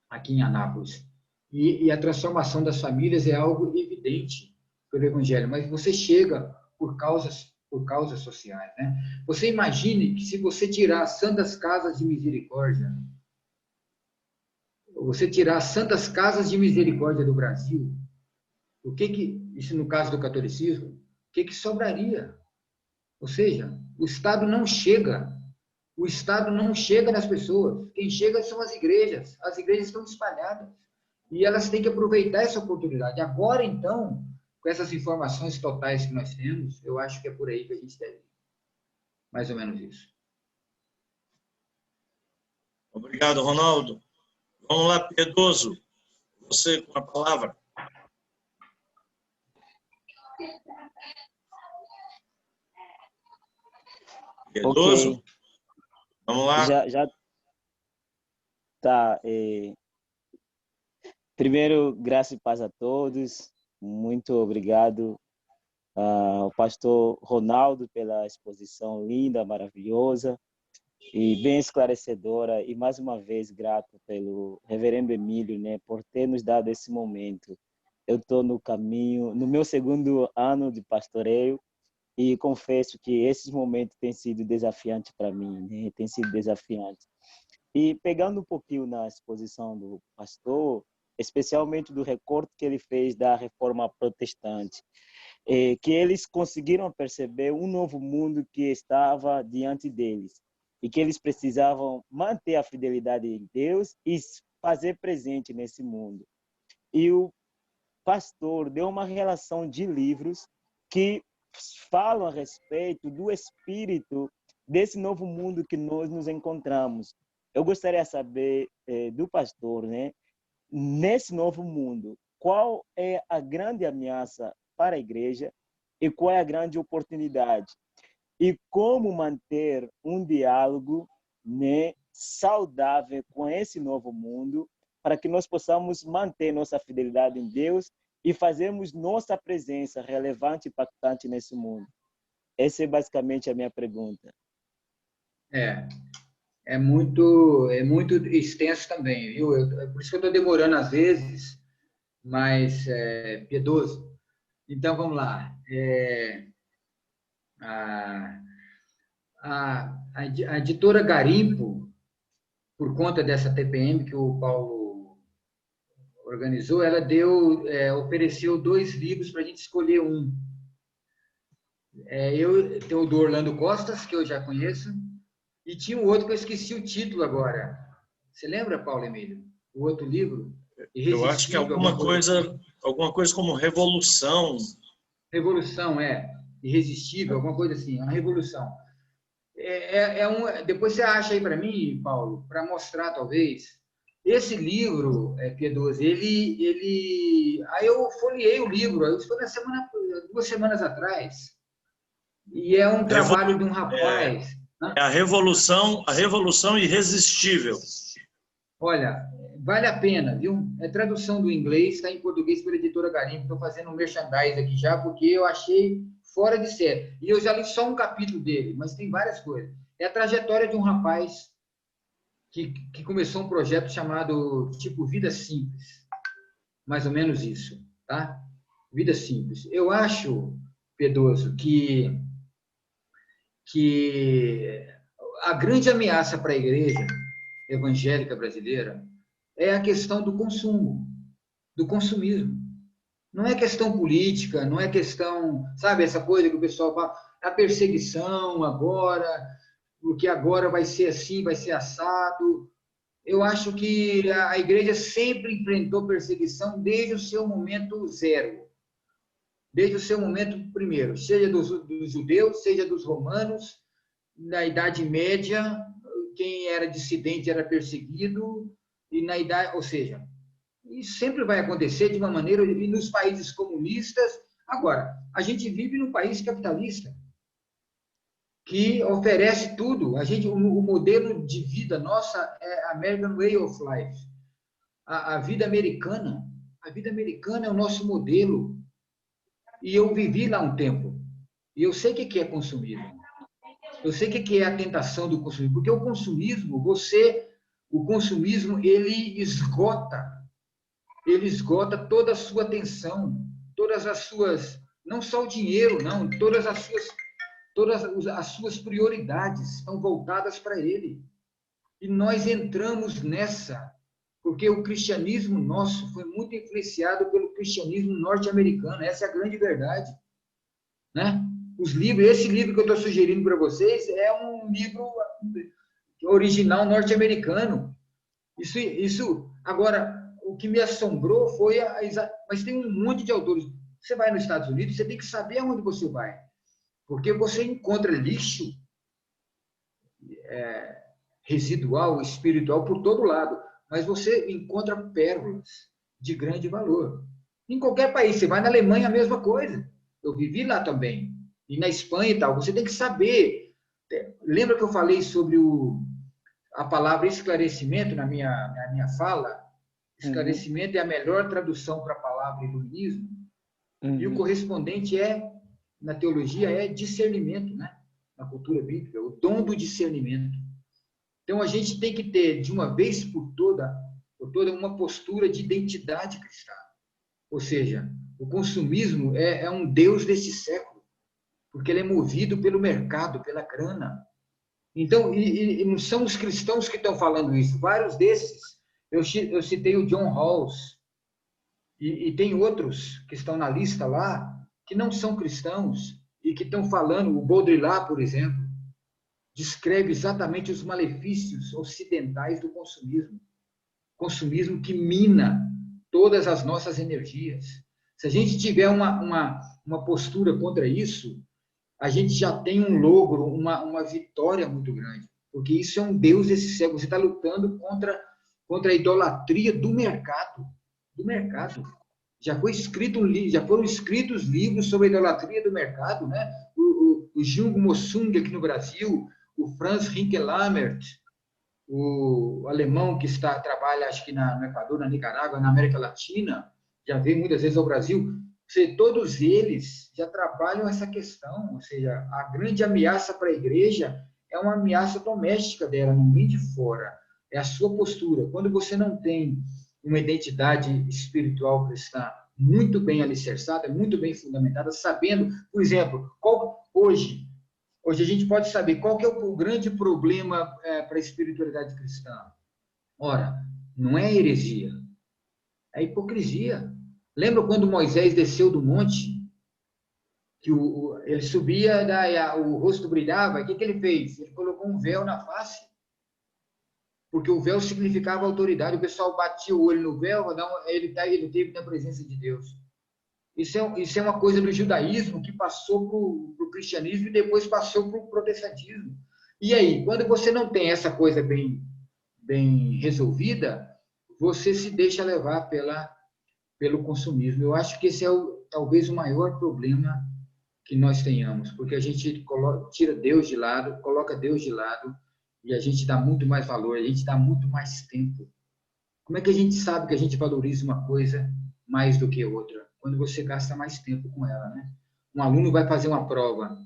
aqui em Anápolis. E a transformação das famílias é algo evidente pelo Evangelho, mas você chega por causas sociais, né? Você imagine que se você tirar as santas casas de misericórdia, você tirar as santas casas de misericórdia do Brasil, isso no caso do catolicismo, o que sobraria? Ou seja, o Estado não chega nas pessoas. Quem chega são as igrejas estão espalhadas e elas têm que aproveitar essa oportunidade. Agora, então, com essas informações totais que nós temos, eu acho que é por aí que a gente deve ir. Mais ou menos isso. Obrigado, Ronaldo. Vamos lá, Piedoso. Você com a palavra. Piedoso? Ok. Vamos lá. Já tá. Primeiro, graça e paz a todos. Muito obrigado ao pastor Ronaldo pela exposição linda, maravilhosa e bem esclarecedora. E mais uma vez, grato pelo reverendo Emílio, né, por ter nos dado esse momento. Eu estou no caminho, no meu 2º ano de pastoreio, e confesso que esses momentos têm sido desafiantes para mim, né? Tem sido desafiante. E pegando um pouquinho na exposição do pastor, especialmente do recorte que ele fez da reforma protestante, que eles conseguiram perceber um novo mundo que estava diante deles e que eles precisavam manter a fidelidade em Deus e fazer presente nesse mundo. E o pastor deu uma relação de livros que falam a respeito do espírito desse novo mundo que nós nos encontramos. Eu gostaria de saber do pastor, né, nesse novo mundo, qual é a grande ameaça para a igreja e qual é a grande oportunidade? E como manter um diálogo, né, saudável com esse novo mundo para que nós possamos manter nossa fidelidade em Deus e fazermos nossa presença relevante e impactante nesse mundo? Essa é basicamente a minha pergunta. É muito extenso também, viu? Por isso que eu estou demorando às vezes, mas piedoso. Então, vamos lá. A editora Garimpo, por conta dessa TPM que o Paulo organizou, ela ofereceu 2 livros para a gente escolher um. Eu tenho o do Orlando Costas, que eu já conheço, e tinha um outro que eu esqueci o título agora. Você lembra, Paulo Emílio? O outro livro? Eu acho que alguma coisa como Revolução. Revolução, Irresistível, alguma coisa assim, uma revolução. Depois você acha aí para mim, Paulo, para mostrar talvez. Esse livro, Piedoso, aí eu folheei o livro, isso foi 2 semanas atrás, e é um trabalho de um rapaz. É a Revolução Irresistível. Olha, vale a pena, viu? É tradução do inglês, está em português pela editora Garimpo. Estou fazendo um merchandise aqui já, porque eu achei fora de série. E eu já li só um capítulo dele, mas tem várias coisas. É a trajetória de um rapaz que começou um projeto chamado tipo Vida Simples. Mais ou menos isso, tá? Vida Simples. Eu acho, Piedoso, que a grande ameaça para a igreja evangélica brasileira é a questão do consumo, do consumismo. Não é questão política, não é questão, sabe, essa coisa que o pessoal fala, a perseguição agora, porque agora vai ser assim, vai ser assado. Eu acho que a igreja sempre enfrentou perseguição desde o seu momento zero. Desde o seu momento primeiro, seja dos judeus, seja dos romanos, na Idade Média, quem era dissidente era perseguido, e na idade, ou seja, isso sempre vai acontecer de uma maneira, e nos países comunistas. Agora, a gente vive num país capitalista, que oferece tudo. O modelo de vida nossa é American Way of Life. A vida americana é o nosso modelo. E eu vivi lá um tempo. E eu sei o que é consumismo. Eu sei o que é a tentação do consumismo. Porque o consumismo, ele esgota toda a sua atenção, todas as suas, não só o dinheiro, não, todas as suas prioridades estão voltadas para ele. E nós entramos nessa, porque o cristianismo nosso foi muito influenciado pelo cristianismo norte-americano. Essa é a grande verdade, né? Esse livro que eu estou sugerindo para vocês é um livro original norte-americano. Isso. Agora, o que me assombrou foi mas tem um monte de autores. Você vai nos Estados Unidos, você tem que saber aonde você vai, porque você encontra lixo residual, espiritual, por todo lado, mas você encontra pérolas de grande valor. Em qualquer país, você vai na Alemanha, a mesma coisa. Eu vivi lá também, e na Espanha e tal. Você tem que saber. Lembra que eu falei sobre a palavra esclarecimento na minha fala? Esclarecimento é a melhor tradução para a palavra iluminismo. E o correspondente na teologia, é discernimento, né? Na cultura bíblica, o dom do discernimento. Então, a gente tem que ter, de uma vez por toda uma postura de identidade cristã. Ou seja, o consumismo é um Deus desse século, porque ele é movido pelo mercado, pela grana. Então, e não são os cristãos que estão falando isso. Vários desses, eu citei o John Rawls, e tem outros que estão na lista lá, que não são cristãos, e que estão falando, o Baudrillard, por exemplo, descreve exatamente os malefícios ocidentais do consumismo. Consumismo que mina todas as nossas energias. Se a gente tiver uma postura contra isso, a gente já tem um logro, uma vitória muito grande. Porque isso é um Deus desse século. Você está lutando contra a idolatria do mercado. Do mercado. Já foram escritos livros sobre a idolatria do mercado, né? O Jung Mossung aqui no Brasil, o Franz Rinkelamert, o alemão que trabalha, acho que no Equador, na Nicarágua, na América Latina, já veio muitas vezes ao Brasil. Todos eles já trabalham essa questão, ou seja, a grande ameaça para a igreja é uma ameaça doméstica dela, não vem de fora, é a sua postura. Quando você não tem uma identidade espiritual cristã muito bem alicerçada, muito bem fundamentada, sabendo, por exemplo, hoje a gente pode saber qual que é o grande problema para a espiritualidade cristã. Ora, não é heresia, é hipocrisia. Lembra quando Moisés desceu do monte? Que ele subia, o rosto brilhava, o que ele fez? Ele colocou um véu na face. Porque o véu significava autoridade. O pessoal batia o olho no véu, não, ele teve na presença de Deus. Isso é uma coisa do judaísmo que passou para o cristianismo e depois passou para o protestantismo. E aí, quando você não tem essa coisa bem resolvida, você se deixa levar pelo consumismo. Eu acho que esse é talvez o maior problema que nós tenhamos, porque a gente tira Deus de lado, coloca Deus de lado, e a gente dá muito mais valor, a gente dá muito mais tempo. Como é que a gente sabe que a gente valoriza uma coisa mais do que outra? Quando você gasta mais tempo com ela, né? Um aluno vai fazer uma prova,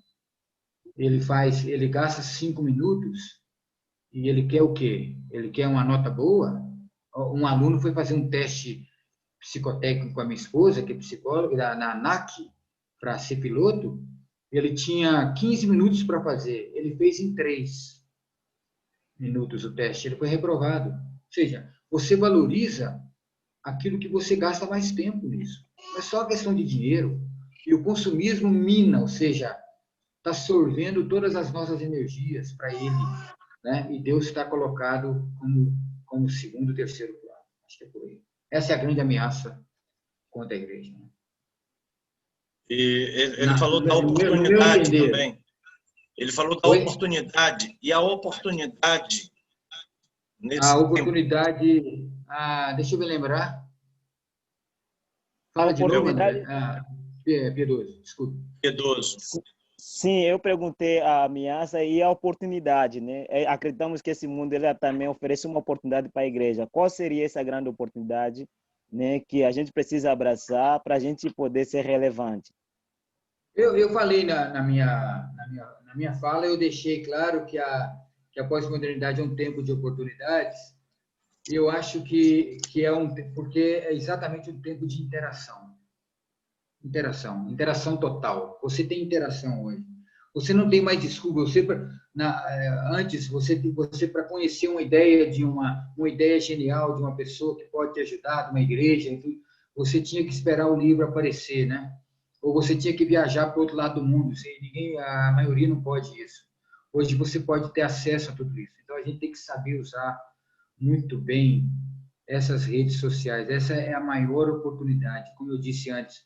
ele gasta 5 minutos e ele quer o quê? Ele quer uma nota boa? Um aluno foi fazer um teste psicotécnico com a minha esposa, que é psicóloga, na ANAC, para ser piloto. Ele tinha 15 minutos para fazer, ele fez em 3 minutos o teste, ele foi reprovado. Ou seja, você valoriza aquilo que você gasta mais tempo nisso. Não é só questão de dinheiro. E o consumismo mina, ou seja, está sorvendo todas as nossas energias para ele, né? E Deus está colocado como segundo, terceiro plano. Acho que é por aí. Essa é a grande ameaça contra a igreja. Né? E ele falou da oportunidade também. Ele falou da Oi? oportunidade, e a oportunidade nesse A tempo oportunidade... deixa eu me lembrar. A Fala de novo, André. oportunidade. Pedroso, desculpa. piedoso. Sim, eu perguntei a ameaça e a oportunidade, né? Acreditamos que esse mundo ele também oferece uma oportunidade para a igreja. Qual seria essa grande oportunidade, né, que a gente precisa abraçar para a gente poder ser relevante? Eu falei na minha fala, eu deixei claro que a pós-modernidade é um tempo de oportunidades. Eu acho que porque é exatamente um tempo de interação. Interação total. Você tem interação hoje. Você não tem mais desculpa. Antes, você para conhecer uma ideia uma ideia genial de uma pessoa que pode te ajudar, de uma igreja, você tinha que esperar o livro aparecer, né? Ou você tinha que viajar para o outro lado do mundo. A maioria não pode isso. Hoje você pode ter acesso a tudo isso. Então a gente tem que saber usar muito bem essas redes sociais. Essa é a maior oportunidade. Como eu disse antes,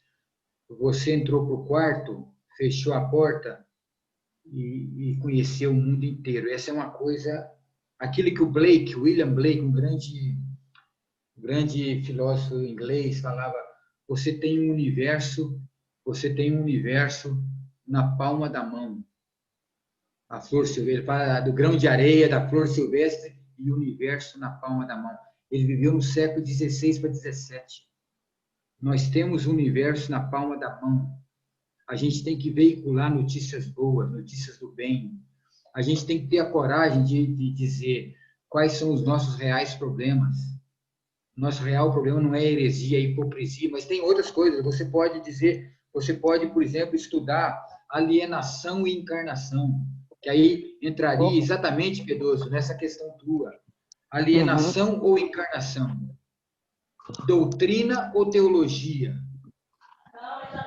você entrou para o quarto, fechou a porta e conheceu o mundo inteiro. Essa é uma coisa, aquilo que William Blake, um grande filósofo inglês, falava: você tem um universo na palma da mão. A flor silvestre, ele fala do grão de areia, da flor silvestre e o universo na palma da mão. Ele viveu no século XVI para XVII. Nós temos o universo na palma da mão. A gente tem que veicular notícias boas, notícias do bem. A gente tem que ter a coragem de dizer quais são os nossos reais problemas. Nosso real problema não é heresia, é hipocrisia, mas tem outras coisas. Você pode, por exemplo, estudar alienação e encarnação, que aí entraria exatamente, Pedroso, nessa questão tua. Alienação ou encarnação? Doutrina ou teologia?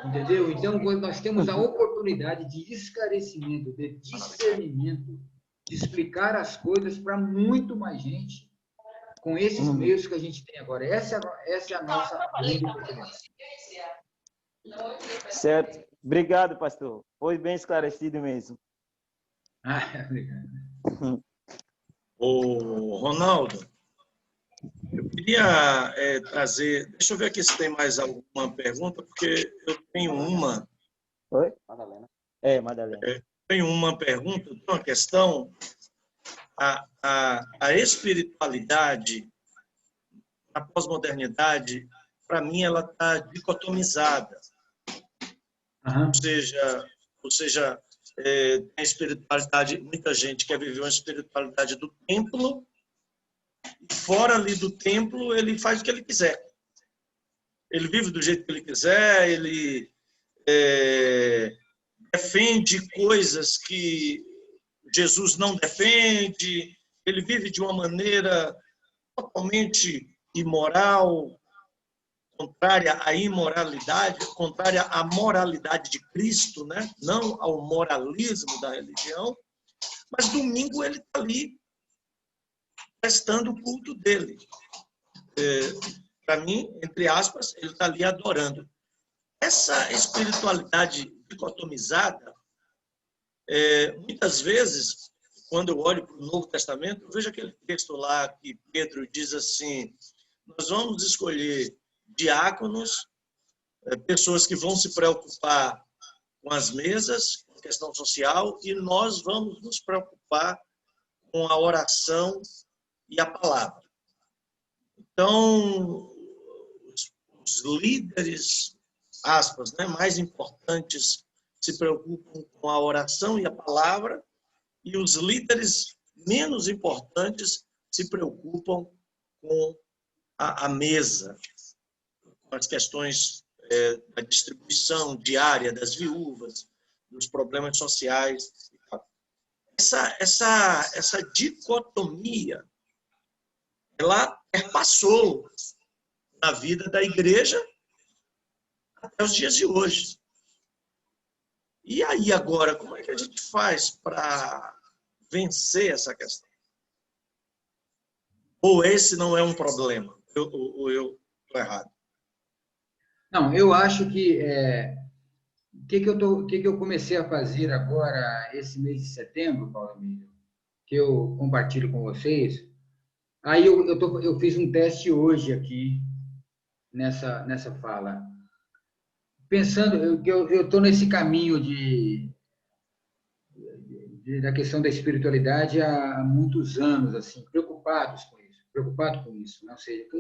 Entendeu? Então, nós temos a oportunidade de esclarecimento, de discernimento, de explicar as coisas para muito mais gente com esses meios que a gente tem agora. Essa é a nossa grande oportunidade. Certo. Obrigado, pastor. Foi bem esclarecido mesmo. Obrigado. O Ronaldo, eu queria trazer... Deixa eu ver aqui se tem mais alguma pergunta, porque eu tenho uma... Oi? Madalena. Madalena. Tenho uma pergunta, uma questão. A espiritualidade, a pós-modernidade, para mim, ela está dicotomizada. Ou seja, tem a espiritualidade, muita gente quer viver uma espiritualidade do templo, e fora ali do templo, ele faz o que ele quiser. Ele vive do jeito que ele quiser, ele defende coisas que Jesus não defende, ele vive de uma maneira totalmente imoral, contrária à imoralidade, contrária à moralidade de Cristo, né? Não ao moralismo da religião, mas domingo ele está ali prestando o culto dele. Para mim, entre aspas, ele está ali adorando. Essa espiritualidade dicotomizada, muitas vezes, quando eu olho para o Novo Testamento, eu vejo aquele texto lá que Pedro diz assim: nós vamos escolher diáconos, pessoas que vão se preocupar com as mesas, com a questão social, e nós vamos nos preocupar com a oração e a palavra. Então, os líderes, aspas, né, mais importantes se preocupam com a oração e a palavra, e os líderes menos importantes se preocupam com a mesa, com as questões da distribuição diária das viúvas, dos problemas sociais. Essa dicotomia, ela perpassou na vida da igreja até os dias de hoje. E aí agora, como é que a gente faz para vencer essa questão? Ou esse não é um problema? Ou eu estou errado? Não, eu acho que que eu comecei a fazer agora, esse mês de setembro, Paulo Emílio, que eu compartilho com vocês. Aí eu fiz um teste hoje aqui, nessa fala. Pensando que eu estou nesse caminho da questão da espiritualidade há muitos anos, assim, preocupado com isso, não sei, o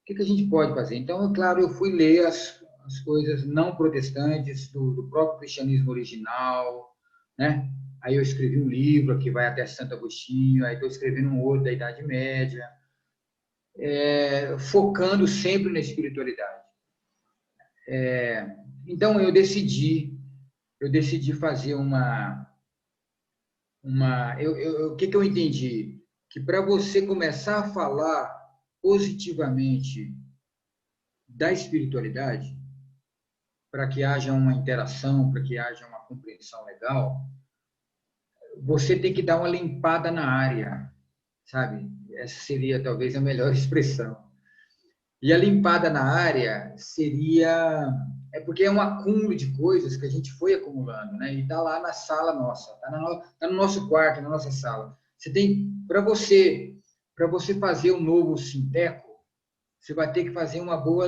que a gente pode fazer? Então, é claro, eu fui ler as coisas não protestantes do próprio cristianismo original, né? Aí eu escrevi um livro que vai até Santo Agostinho, aí estou escrevendo um outro da Idade Média, focando sempre na espiritualidade. Então, eu decidi fazer o que eu entendi? Que para você começar a falar positivamente da espiritualidade, para que haja uma interação, para que haja uma compreensão legal, você tem que dar uma limpada na área, sabe? Essa seria talvez a melhor expressão. E a limpada na área seria... porque é um acúmulo de coisas que a gente foi acumulando, né? E está lá na sala nossa, está no nosso quarto, na nossa sala. Você tem... Para você fazer um novo sinteco, você vai ter que fazer uma boa...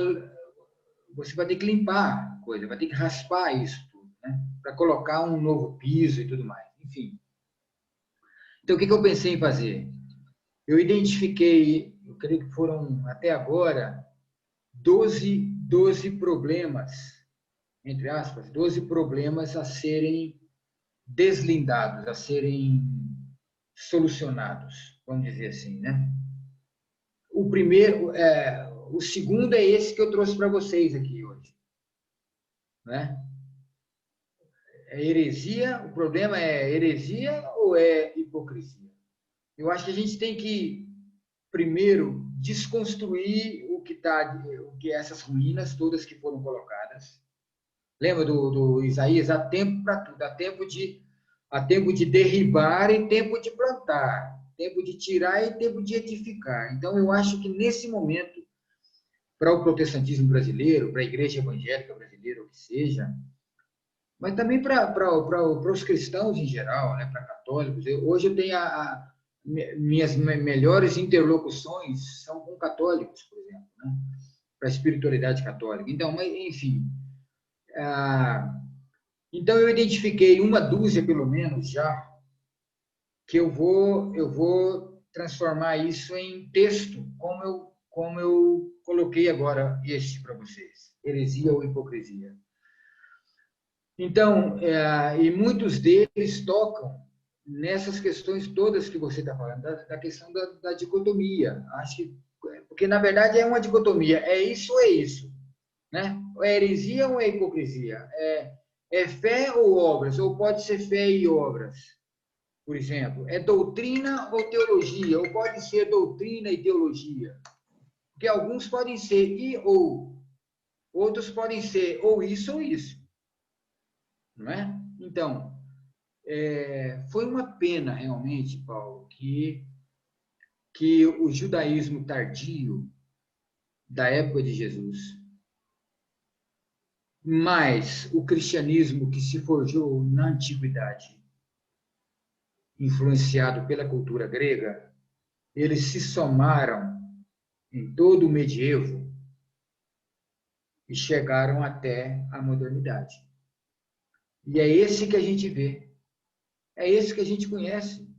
Você vai ter que limpar a coisa, vai ter que raspar isso tudo, né? Para colocar um novo piso e tudo mais. Enfim. Então, o que eu pensei em fazer? Eu identifiquei, eu creio que foram, até agora, 12 problemas, entre aspas, 12 problemas a serem deslindados, a serem solucionados, vamos dizer assim, né? O segundo é esse que eu trouxe para vocês aqui hoje, né? É heresia, o problema é heresia ou é hipocrisia? Eu acho que a gente tem que, primeiro, desconstruir o que essas ruínas todas que foram colocadas. Lembra do Isaías? Há tempo para tudo, há tempo de derribar e tempo de plantar, tempo de tirar e tempo de edificar. Então, eu acho que nesse momento, para o protestantismo brasileiro, para a igreja evangélica brasileira, o que seja, mas também para os cristãos em geral, né, para católicos. Hoje eu tenho minhas melhores interlocuções são com católicos, por exemplo, né, para a espiritualidade católica. Então, enfim, então eu identifiquei uma dúzia, pelo menos, já, que eu vou transformar isso em texto, como eu coloquei agora este para vocês, heresia ou hipocrisia. Então, e muitos deles tocam nessas questões todas que você está falando, da questão da dicotomia. Acho que, porque, na verdade, é uma dicotomia. É isso ou é isso? Né? É heresia ou é hipocrisia? É fé ou obras? Ou pode ser fé e obras? Por exemplo, é doutrina ou teologia? Ou pode ser doutrina e teologia? Porque alguns podem ser e ou. Outros podem ser ou isso ou isso. Não é? Então, foi uma pena, realmente, Paulo, que o judaísmo tardio da época de Jesus, mais o cristianismo que se forjou na antiguidade, influenciado pela cultura grega, eles se somaram em todo o medievo e chegaram até a modernidade. E é esse que a gente vê. É esse que a gente conhece.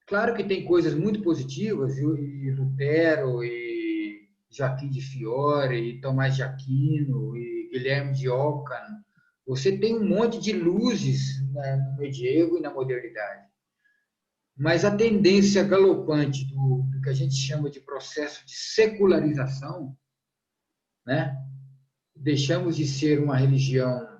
Claro que tem coisas muito positivas, e Lutero, e Joaquim de Fiore, e Tomás de Aquino, e Guilherme de Ockham. Você tem um monte de luzes no medievo e na modernidade. Mas a tendência galopante do que a gente chama de processo de secularização, né? Deixamos de ser uma religião,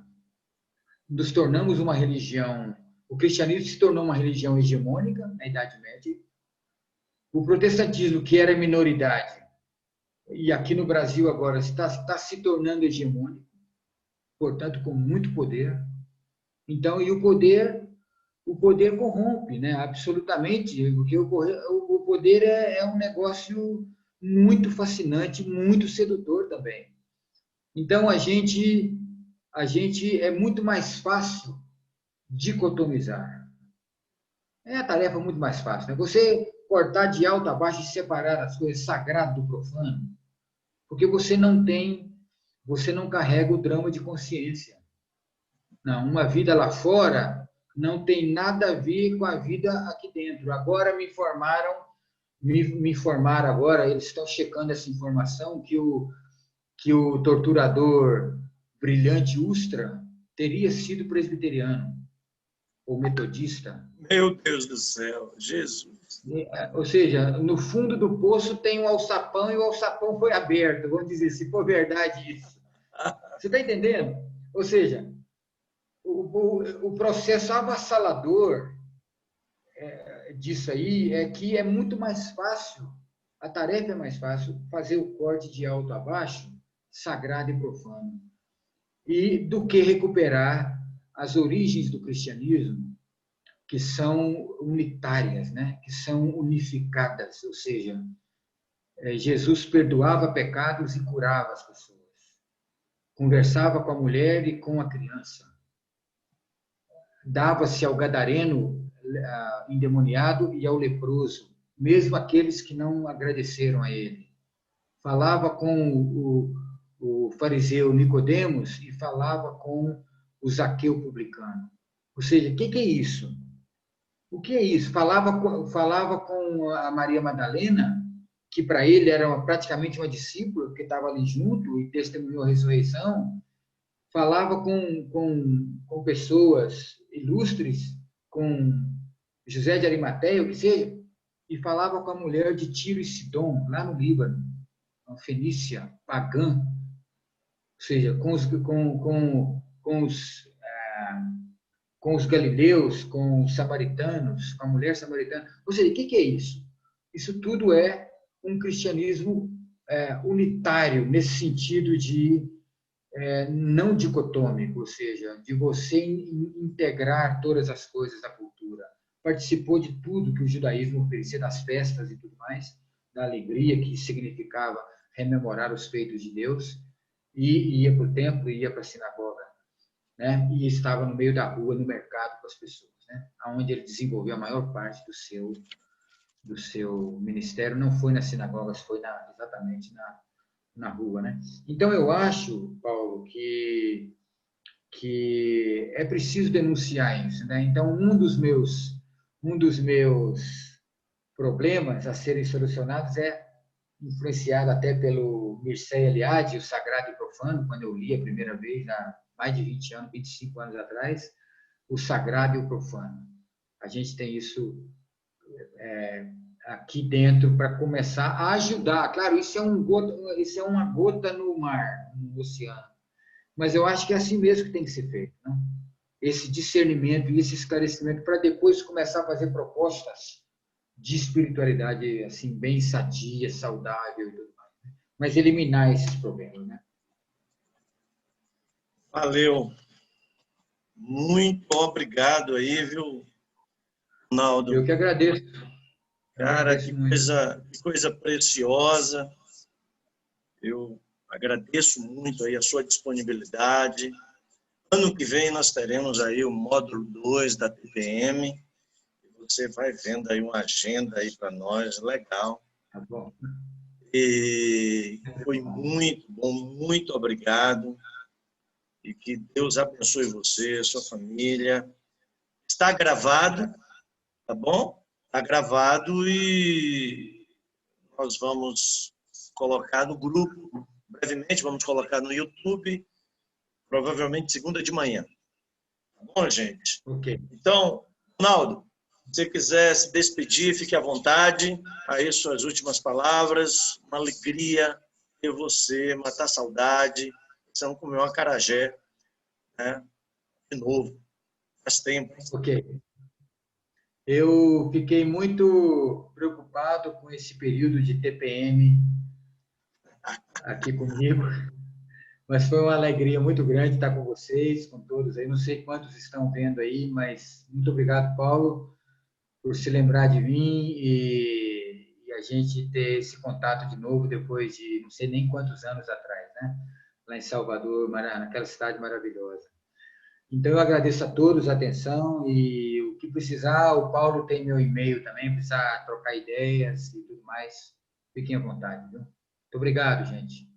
nos tornamos uma religião. O cristianismo se tornou uma religião hegemônica na Idade Média. O protestantismo, que era minoridade, e aqui no Brasil agora está se tornando hegemônico, portanto, com muito poder. Então, e o poder corrompe, né? Absolutamente, porque o poder é um negócio muito fascinante, muito sedutor também. Então, a gente a gente é muito mais fácil dicotomizar. É a tarefa muito mais fácil, né? Você cortar de alto a baixo e separar as coisas sagrado do profano, porque você não carrega o drama de consciência. Não, uma vida lá fora não tem nada a ver com a vida aqui dentro. Agora me informaram agora, eles estão checando essa informação, que o torturador Brilhante Ustra teria sido presbiteriano ou metodista. Meu Deus do céu, Jesus. Ou seja, no fundo do poço tem um alçapão e o alçapão foi aberto. Vamos dizer, se for verdade isso. Você está entendendo? Ou seja, o processo avassalador disso aí é que é muito mais fácil, a tarefa é mais fácil, fazer o corte de alto a baixo, sagrado e profano, e do que recuperar as origens do cristianismo, que são unitárias, né? Que são unificadas, ou seja, Jesus perdoava pecados e curava as pessoas, conversava com a mulher e com a criança, dava-se ao gadareno endemoniado e ao leproso, mesmo aqueles que não agradeceram a ele. Falava com o fariseu Nicodemos e falava com o Zaqueu publicano. Ou seja, o que é isso? O que é isso? Falava com a Maria Madalena, que para ele era praticamente uma discípula, que estava ali junto e testemunhou a ressurreição. Falava com pessoas ilustres, com José de Arimateia, o que seja, e falava com a mulher de Tiro e Sidom, lá no Líbano, uma fenícia pagã, ou seja, com os galileus, com os samaritanos, com a mulher samaritana. Ou seja, o que é isso? Isso tudo é um cristianismo unitário, nesse sentido de não dicotômico, ou seja, de você integrar todas as coisas da cultura. Participou de tudo que o judaísmo oferecia, das festas e tudo mais, da alegria que significava rememorar os feitos de Deus, e ia para o templo, ia para a sinagoga, né? E estava no meio da rua, no mercado com as pessoas, né? Onde ele desenvolveu a maior parte do seu ministério. Não foi nas sinagogas, foi exatamente na rua, né? Então eu acho, Paulo, que é preciso denunciar isso, né? Então um dos meus problemas a serem solucionados é influenciado até pelo Mircea Eliade, o Sagrado e Profano, quando eu li a primeira vez há mais de 20 anos, 25 anos atrás, o Sagrado e o Profano. A gente tem isso aqui dentro para começar a ajudar. Claro, isso é uma gota no mar, no oceano. Mas eu acho que é assim mesmo que tem que ser feito, né? Esse discernimento e esse esclarecimento para depois começar a fazer propostas de espiritualidade assim bem sadia, saudável e tudo mais, né? Mas eliminar esses problemas, né? Valeu. Muito obrigado aí, viu, Ronaldo? Eu que agradeço. Cara, que coisa preciosa. Eu agradeço muito aí a sua disponibilidade. Ano que vem nós teremos aí o módulo 2 da TPM. Você vai vendo aí uma agenda aí para nós, legal. Tá bom. E foi muito bom, muito obrigado. E que Deus abençoe você, sua família. Está gravado, tá bom? Está gravado e nós vamos colocar no grupo, brevemente, vamos colocar no YouTube, provavelmente segunda de manhã. Tá bom, gente? Ok. Então, Ronaldo, se você quiser se despedir, fique à vontade. Aí suas últimas palavras. Uma alegria ter você, matar a saudade. Você não comeu um acarajé, né? De novo. Faz tempo. Ok. Eu fiquei muito preocupado com esse período de TPM aqui comigo, mas foi uma alegria muito grande estar com vocês, com todos aí. Não sei quantos estão vendo aí, mas muito obrigado, Paulo, por se lembrar de mim e a gente ter esse contato de novo depois de não sei nem quantos anos atrás, né? lá em Salvador, naquela cidade maravilhosa. Então, eu agradeço a todos a atenção e o que precisar, o Paulo tem meu e-mail também, precisar trocar ideias e tudo mais, fiquem à vontade, viu? Muito obrigado, gente.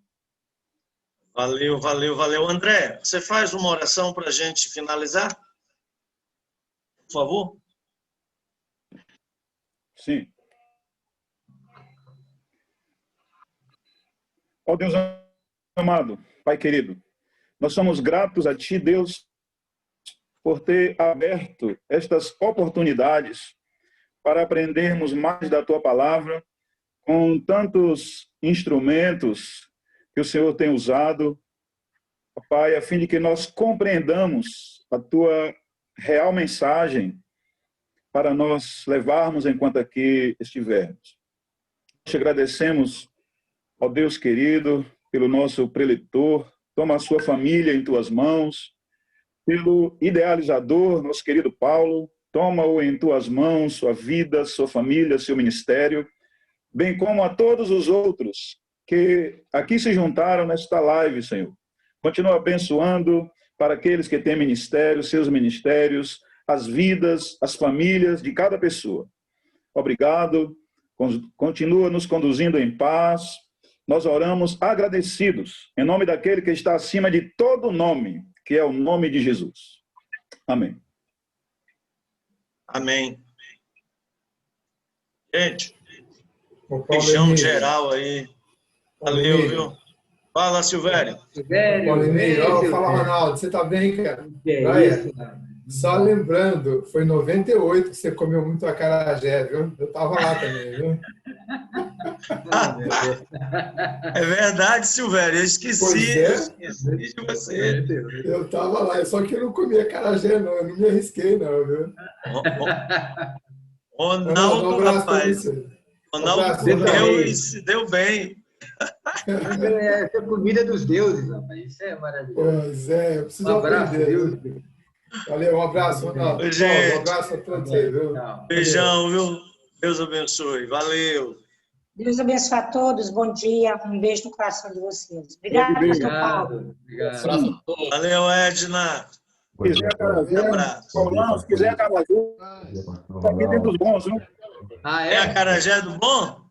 Valeu, valeu, valeu. André, você faz uma oração para a gente finalizar? Por favor. Sim. Ó Deus amado, Pai querido, nós somos gratos a Ti, Deus, por ter aberto estas oportunidades para aprendermos mais da Tua palavra, com tantos instrumentos que o Senhor tem usado, Pai, a fim de que nós compreendamos a Tua real mensagem para nós levarmos enquanto aqui estivermos. Te agradecemos, ó Deus querido, pelo nosso preletor, toma a sua família em Tuas mãos, pelo idealizador, nosso querido Paulo, toma-o em Tuas mãos, sua vida, sua família, seu ministério, bem como a todos os outros que aqui se juntaram nesta live, Senhor. Continua abençoando para aqueles que têm ministérios, seus ministérios, as vidas, as famílias de cada pessoa. Obrigado, continua nos conduzindo em paz. Nós oramos agradecidos, em nome daquele que está acima de todo nome, que é o nome de Jesus. Amém. Amém. Gente, beijão geral aí. Valeu, viu? Fala, Silvério. Fala, Ronaldo. Você tá bem, cara? É só lembrando, foi em 98 que você comeu muito acarajé, viu? Eu tava lá também, viu? É verdade, Silvério. Eu esqueci de você. Eu tava lá, só que eu não comia acarajé, não. Eu não me arrisquei, não, viu? Ronaldo, um abraço rapaz. Ronaldo comeu e se deu bem. É a comida dos deuses, rapaz. Isso é maravilhoso. Pois é, eu preciso abraço, aprender. Deus. Valeu, um abraço, Ronaldo. Oi, gente. Um abraço a todos aí, viu? Beijão, viu? Deus abençoe. Valeu. Deus abençoe a todos. Bom dia. Um beijo no coração de vocês. Obrigado, pastor Paulo. Obrigado. Valeu, Edna. Se quiser acarajé, se quiser acarajé, aqui tem dos bons, viu? É acarajé do bom?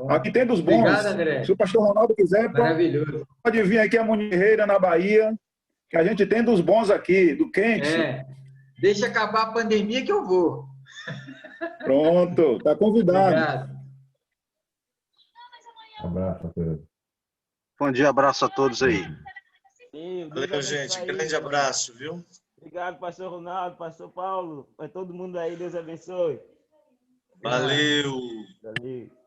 Aqui tem dos bons. Obrigado, André. Se o pastor Ronaldo quiser, pode vir aqui a Munirreira, na Bahia, que a gente tem dos bons aqui, do quente. Deixa acabar a pandemia que eu vou. Pronto, está convidado. Obrigado. Abraço a todos. Bom dia, abraço a todos aí. Valeu, gente. Grande abraço, viu? Obrigado, pastor Ronaldo, pastor Paulo, para todo mundo aí, Deus abençoe. Valeu. Valeu.